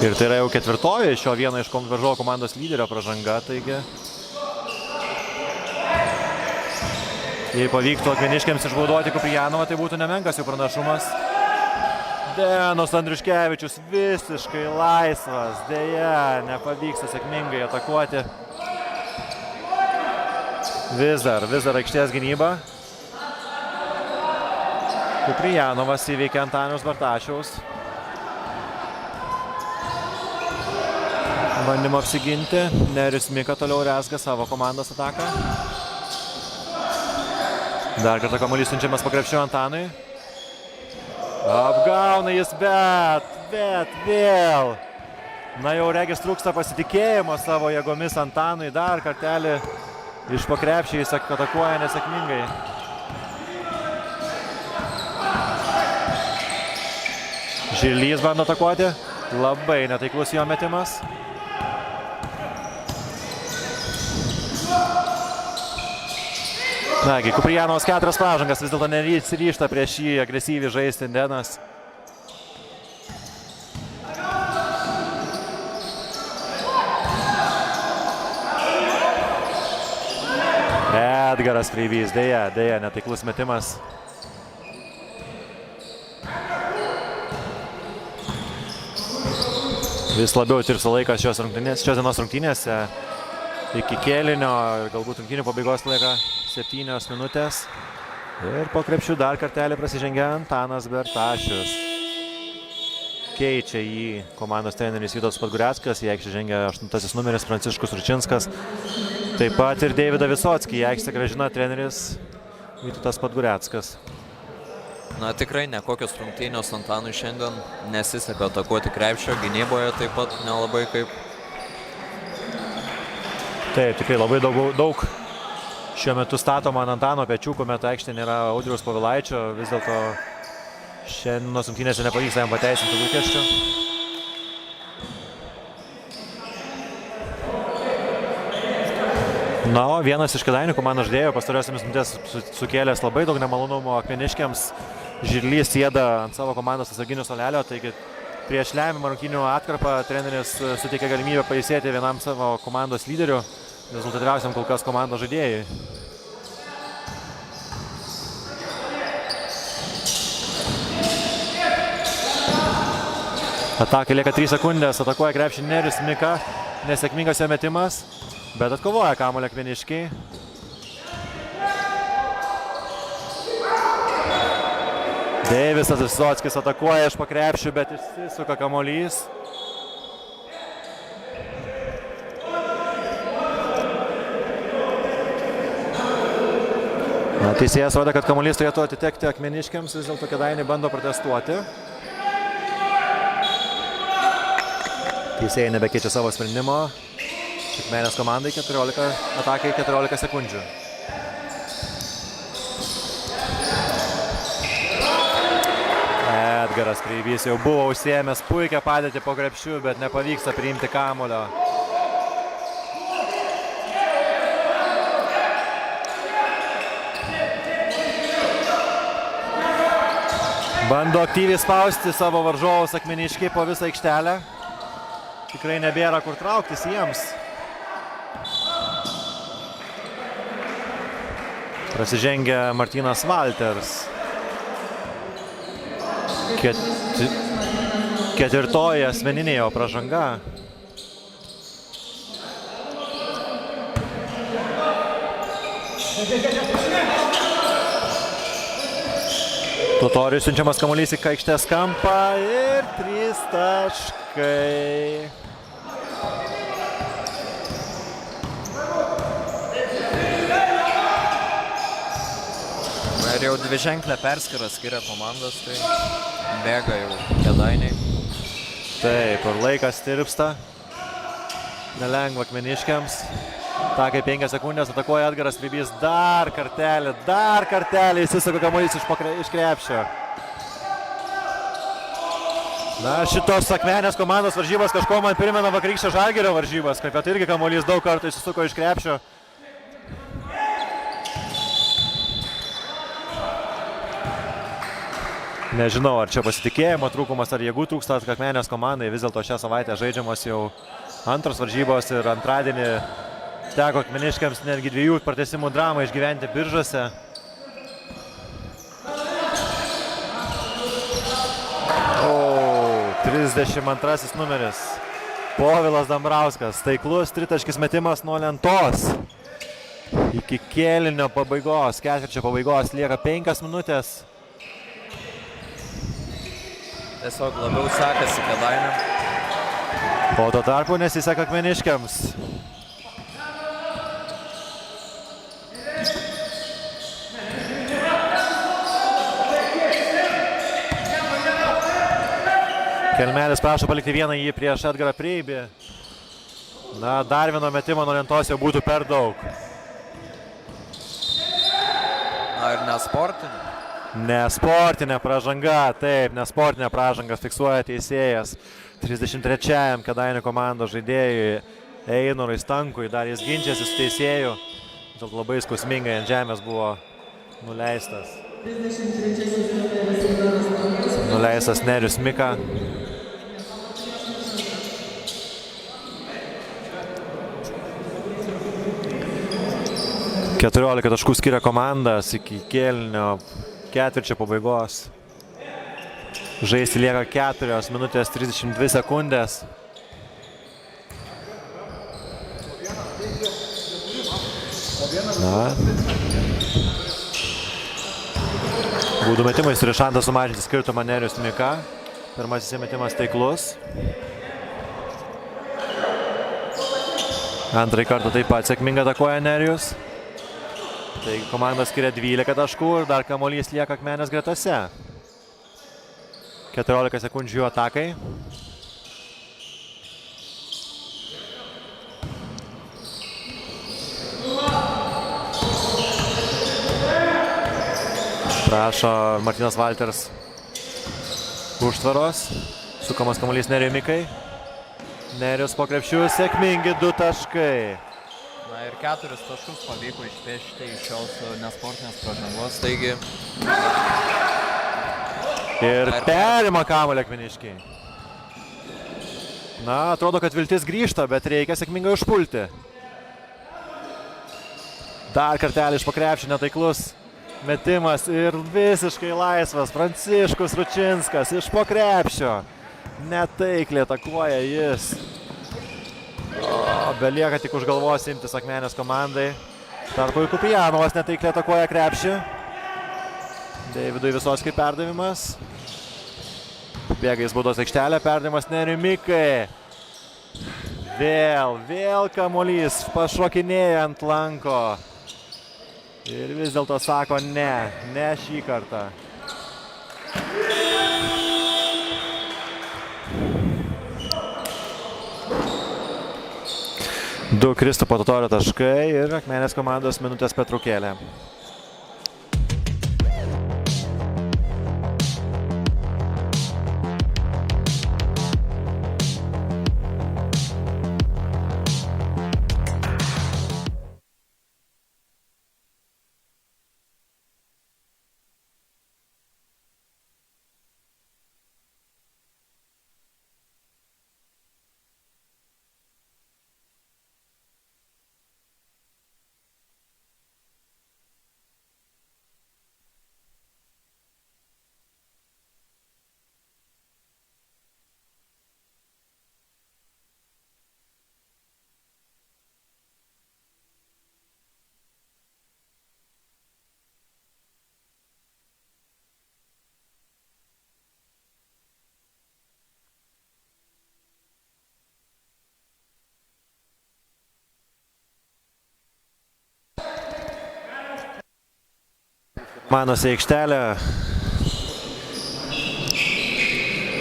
Ir tai yra jau 4 šio vieno iš varžovo komandos lyderio pražanga, taigi jei pavyktų akmeniškiams išbaudoti Kuprijanovą, tai būtų nemenkas jų pranašumas. Denas Andriškevičius visiškai laisvas, deja, nepavyksta sėkmingai atakuoti. Vis dar aikštės gynyba. Kuprijanovas įveikia Antaniaus Bertašiaus. Bandymo apsiginti. Nerius Mika toliau rezga savo komandos ataką. Dar kartą kamuolys siunčiamas po krepšiu Antanui. Apgauna jis, bet vėl. Na jau regis trūksta pasitikėjimo savo jėgomis Antanui. Dar kartelį iš po krepšį jis atakuoja nesėkmingai. Žilys bando atakuoti. Labai netaiklus jo metimas. Nagi, Kuprijanovas 4 pražangas, vis dėlto neryžta prieš jį agresyviai žaisti Denas. Edgaras Preibys, deja, netaiklus metimas. Vis labiau tirpsta laikas šios dienos rungtynėse. Iki kėlinio, galbūt rungtynių pabaigos laika 7 minutės. Ir po krepšių dar kartelį prasižengia Antanas Bertašius. Keičia jį komandos treneris Vytautas Podguriackas, į aikštę žengia 8 numeris Pranciškus Ručinskas. Taip pat ir Deividą Visockį į aikštę grąžina treneris Vytautas Podguriackas. Na tikrai nekokios rungtynės Antanui šiandien nesiseka atakuoti krepšio, gynyboje taip pat nelabai kaip. Taip, tikrai labai daug šiuo metu statoma ant Antano pečių, kuomet aikštė nėra Audriaus Povilaičio, vis dėlto šiandienos rungtynėse nepavyksta jam pateisinti lūkesčių. Na, o vienas iš Kėdainių komandos žaidėjų pastarosiamis minutės sukėlęs labai daug nemalonumų akmeniškiams. Žirlys sėda ant savo komandos atsarginių suolelio, taigi prieš lemiamą rungtynių atkarpą treneris suteikė galimybę pailsėti vienam savo komandos lyderių, rezultatyviausiam kol kas komandos žaidėjui. Atakai lieka 3 sekundės, atakuoja krepšį Nerijus Mika, nesėkmingas jo metimas, bet atkovoja kamuolį akmeniškiai. Deivisas Visockis atakuoja iš po krepšių, bet išsisuka kamuolys. Teisėjas rodė, kad kamuolys turėtų atitekti akmeniškiams, vis dėlto Kėdainiai bando protestuoti. Teisėjai nebekeičia savo sprendimo. Akmenės komandai 14 sekundžių. Edgaras Kreivys jau buvo užsiėmęs puikią padėtį po krepšių, bet nepavyksta priimti kamuolio. Bando aktyviai spausti savo varžovus akmeniškiai po visą aikštelę. Tikrai nebėra kur trauktis jiems. Prasižengia Martynas Valters. Ketvirtoji asmeninė jo pražanga. Totoriui siunčiamas kamuolys į aikštės kampą ir 3 taškai. Ir jau dviženklę perskyrą skiria komandas, tai bėga jau Kėdainiai. Taip, ir laikas tirpsta. Nelengva akmeniškiams. Takai 5 sekundės, atakuoja Edgaras Kreivys. Dar kartelį įsisuka kamuolys iš krepšio. Na, šitos Akmenės komandos varžybos kažko man primena vakarykščio Žalgirio varžybas, kad irgi kamuolys daug kartų įsisuko iš krepšio. Nežinau, ar čia pasitikėjimo trūkumas, ar jėgų trūksta Akmenės komandai. Vis dėlto šią savaitę žaidžiamos jau antros varžybos ir antradienį teko akmeniškiams netgi 2 pratęsimų dramą išgyventi Biržuose. O, 32 numeris. Povilas Dambrauskas. Taiklus tritaškis metimas nuo lentos. Iki kėlinio pabaigos, ketvirčio pabaigos lieka 5 minutės. Tiesiog labiau sekasi Kėdainiam. O tuo tarpu nesiseka akmeniškiams. Kelmelis prašo palikti vieną jį prieš Edgarą Preibį. Na, dar vieno metimo nuo lentos jau būtų per daug. Na ir nesportinė. Nesportinė pražanga, taip, nesportinė pražanga fiksuoja teisėjas. 33-ąjam Kėdainių komandos žaidėjui Einurui Stankui, dar jis ginčiasi su teisėju. Labai skausmingai ant žemės buvo nuleistas. Nuleistas Nerijus Mika. Keturiolika taškų skiria komandas iki kėlinio ketvirčio pabaigos. Žaisti lieka 4 minutės 32 sekundės. Na. Būdų metimais turi šansą sumažinti skirtumą Nerijus Mika. Pirmasis metimas taiklus. Antrąjį kartą taip pat sėkmingai atakuoja Nerijus. Taigi komanda skiria 12 taškų ir dar kamuolys lieka Akmenės gretose. 14 sekundžių atakai. Prašo Martynas Valters užtvaros. Sukamas kamuolys Nerijui Mikai. Nerijus po krepšių, sėkmingi 2 taškai. Na ir 4 taškus pavyko išpešti iš šios nesportinės pražangos, taigi... Ir perima kamuolį Akmeniškiai. Na, atrodo, kad viltis grįžta, bet reikia sėkmingai užpulti. Dar kartelį iš po krepšio netaiklus metimas ir visiškai laisvas Pranciškus Ručinskas iš po krepšio. Netaikliai atakuoja jis. Belieka tik už galvos imtis Akmenės komandai. Tarpui Kupijanovas netaikliai atakuoja krepšį. Deividui Visockiui perdavimas. Bėga į baudos aikštelę, perdavimas Nerijui Mikai. Vėl kamuolys pašokinėja ant lanko. Ir vis dėlto sako ne šį kartą. Du Kristupo Totorio taškai ir Akmenės komandos minutės pertraukėlė. Manos aikštelė.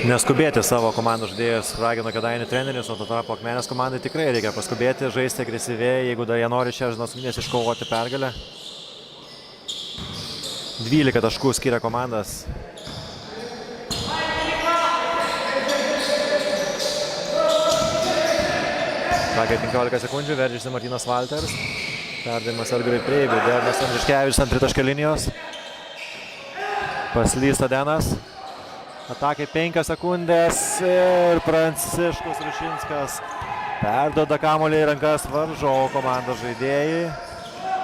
Neskubėti savo komandos žaidėjus ragino Kėdainių treneris, o tuo tarpu Akmenės komandai tikrai reikia paskubėti, žaisti agresyviai, jeigu dar jie nori šią rungtynes iškovoti pergalę. 12 taškų skiria komandas. Takai 15 sekundžių, veržiasi Martynas Valters. Perdavimas Edgarui Preibui, Dernas Andriškevičius ant tritaškio linijos. Paslysta Denas. Atakai 5 sekundės ir Pranciškus Rušinskas perduoda kamuolį į rankas varžovų komandos žaidėjai.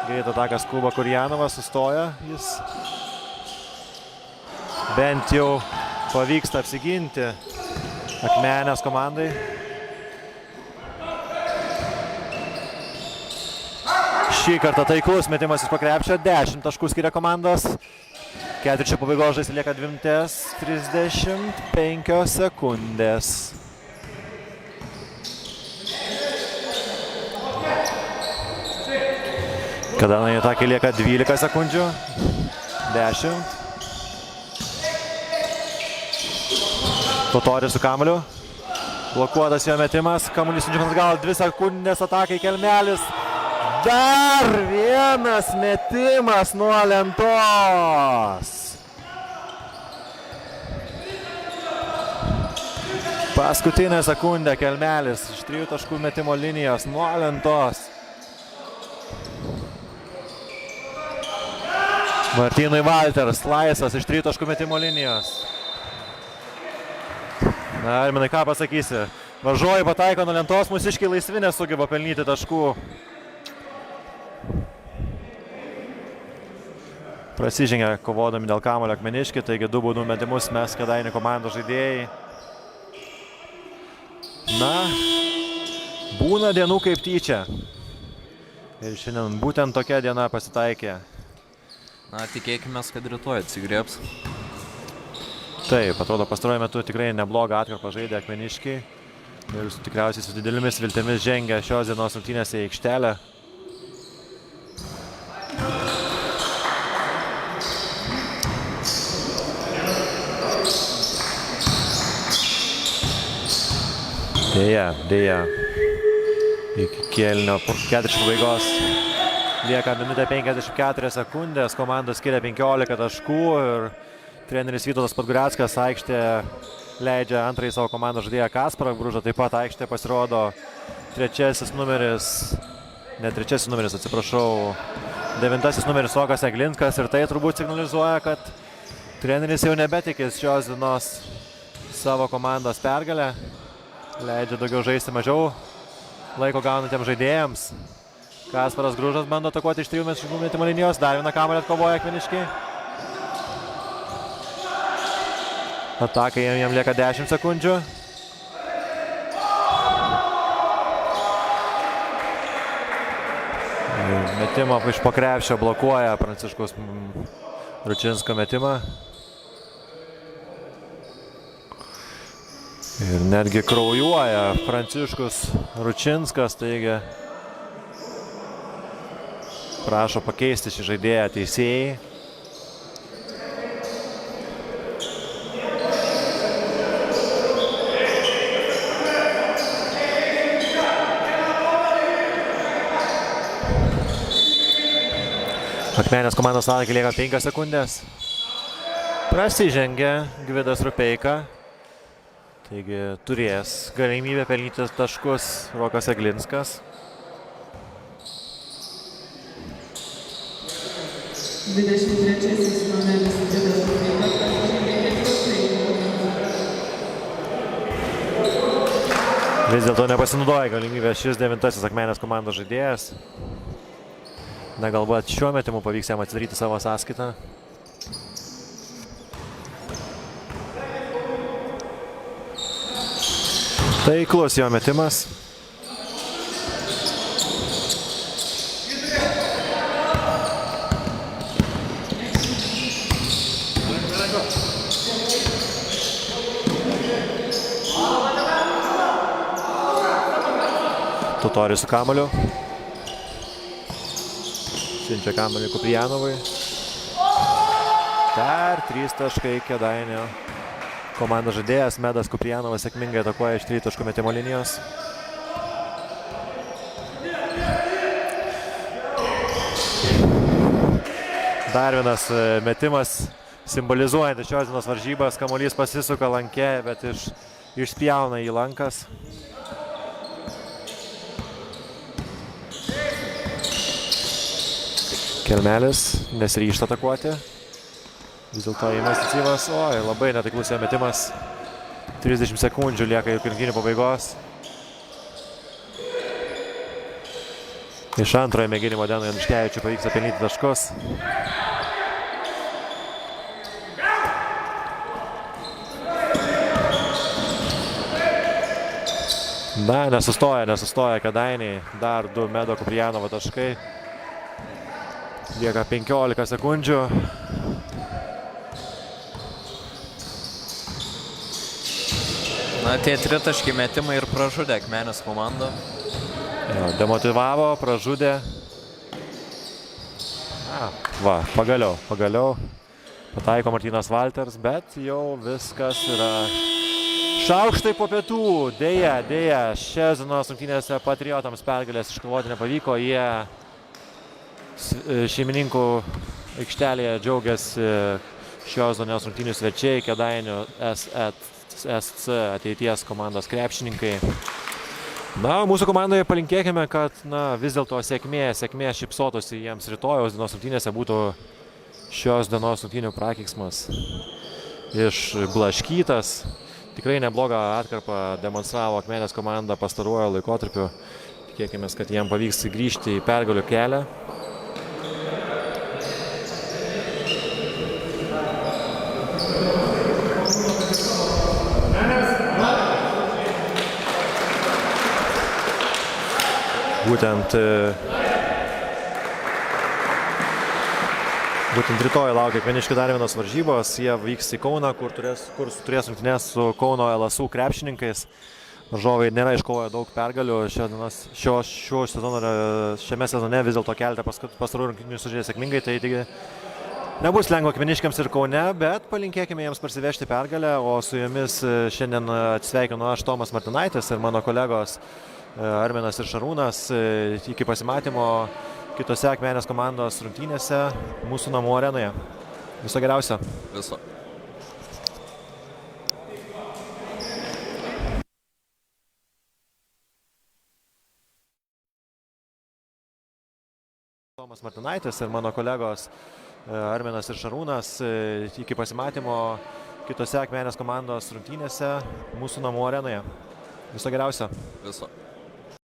Greit atakas Kuba Kurjanovas sustoja. Jis bent jau pavyksta apsiginti Akmenės komandai. Šį kartą taiklus metimas iš po krepšio, 10 taškų skiria komandos. Ketvirčio pabaigos žaisti lieka 2 minutės 35 sekundės. Kadanai atakai lieka 12 sekundžių. 10. Totoris su kamuoliu. Blokuotas jo metimas. Kamuolys siunčiamas gal 2 sekundės atakai Kelmelis. Dar vienas metimas nuo lentos. Paskutinė sekundė Kelmelis iš 3 taškų metimo linijos nuo lentos. Martynui Valters laisvas iš 3 taškų metimo linijos. Na, Arminai, ką pasakysi? Varžovai pataiko nuo lentos, mūsiškiai laisvi nesugeba pelnyti taškų. Prasižengia kovodami dėl kamuolio Akmeniškiai, taigi 2 baudų metimus mes Kėdainių komandos žaidėjai. Na, būna dienų kaip tyčia. Ir šiandien būtent tokia diena pasitaikė. Na, tikėkime, kad rytoj atsigriebs. Taip, atrodo pastaruoju metu tikrai neblogą atkarpą žaidė Akmeniškiai. Ir tikriausiai su didelėmis viltimis žengia šios dienos rungtynėse į aikštelę. Deja. Iki kėlinio 40 pabaigos. Lieka minutė 54 sekundės, komanda skiria 15 taškų ir treneris Vytautas Podgorackas aikštė leidžia antrąjį savo komandos žaidėją Kasparą Bružą. Taip pat aikštė pasirodo trečiasis numeris, 9 numeris Rokas Eglinskas ir tai turbūt signalizuoja, kad treneris jau nebetikės šios dienos savo komandos pergalę. Leidžia daugiau žaisti, mažiau laiko gaunantiems žaidėjams. Kasparas Bružas bando atakuoti iš 3 metimo linijos, dar vieną kamuolį atkovoja akmeniškiai. Atakai jam lieka 10 sekundžių. Metimą iš po krepšio blokuoja Pranciškaus Ručinsko metimą. Ir netgi kraujuoja Pranciškus Ručinskas, taigi prašo pakeisti šį žaidėją teisėjai. Akmenės komandos atakai lieka 5 sekundės. Prasižengia Gvidas Rupeika. Taigi turės galimybę pelnyti taškus Rokas Eglinskas. Vis dėlto nepasinaudoja galimybę šis 9 Akmenės komandos žaidėjas. Na, galbūt šiuo metimu pavyks jam atsidaryti savo sąskaitą. Taiklus jo metimas. Totorius su kamuoliu. Siunčia kamuolį Kuprijanovui. Dar 3 taškai Kėdainių komandos žaidėjas Medas Kuprijanovas sėkmingai atakuoja iš 3 taškų metimo linijos. Dar vienas metimas simbolizuojantis šios dienos varžybas. Kamuolys pasisuka lanke, bet išspjauna į lankas. Kelmelis nesiryžta atakuoti. Vis dėlto investicijos. Oi, labai netaiklus jo metimas. 30 sekundžių lieka iki rungtynių pabaigos. Iš antrojo mėginimo Denui Januškevičiui pavyksta pelnyti taškus. Na, nesustoja Kėdainiai. Dar 2 Medo Kuprijanovo taškai. Lieka 15 sekundžių. Na, tie 3 taškai metimai ir pražudė Akmenės komandą. Demotyvavo, pražudė. Va, pagaliau. Pataiko Martynas Valters, bet jau viskas yra šaukštai po pietų. Deja, šios dienos rungtynėse Patriotams pergalės iškovoti nepavyko. Jie šeimininkų aikštelėje džiaugiasi šios dienos rungtynių svečiai, Kėdainių SC ateities komandos krepšininkai. Na, mūsų komandoje palinkėkime, kad vis dėlto sėkmė šypsotųsi jiems rytojaus dienos rungtynėse, būtų šios dienos rungtynių prakeiksmas išblaškytas. Tikrai neblogą atkarpą demonstravo Akmenės komanda pastaruoju laikotarpiu. Tikėkime, kad jiem pavyks grįžti į pergalių kelią. Būtent rytoj laukia Akmeniškių dar vienos varžybos. Jie vyks į Kauną, kur turės rungtynes su Kauno LSU krepšininkais. Varžovai nėra iškovoję daug pergalių šiame sezone, vis dėlto keletą pastarųjų rungtynių sužaidė sėkmingai. Tai Nebus lengva Akmeniškiams ir Kaune, bet palinkėkime jiems parsivežti pergalę, o su jumis šiandien atsisveikinu aš, Tomas Martinaitis, ir mano kolegos Arminas ir Šarūnas. Iki pasimatymo kitose Akmenės komandos rungtynėse mūsų namų arenoje. Viso geriausio. Viso. Tomas Martinaitis ir mano kolegos Arminas ir Šarūnas. Iki pasimatymo kitose Akmenės komandos rungtynėse mūsų namų arenoje. Viso geriausio. Viso.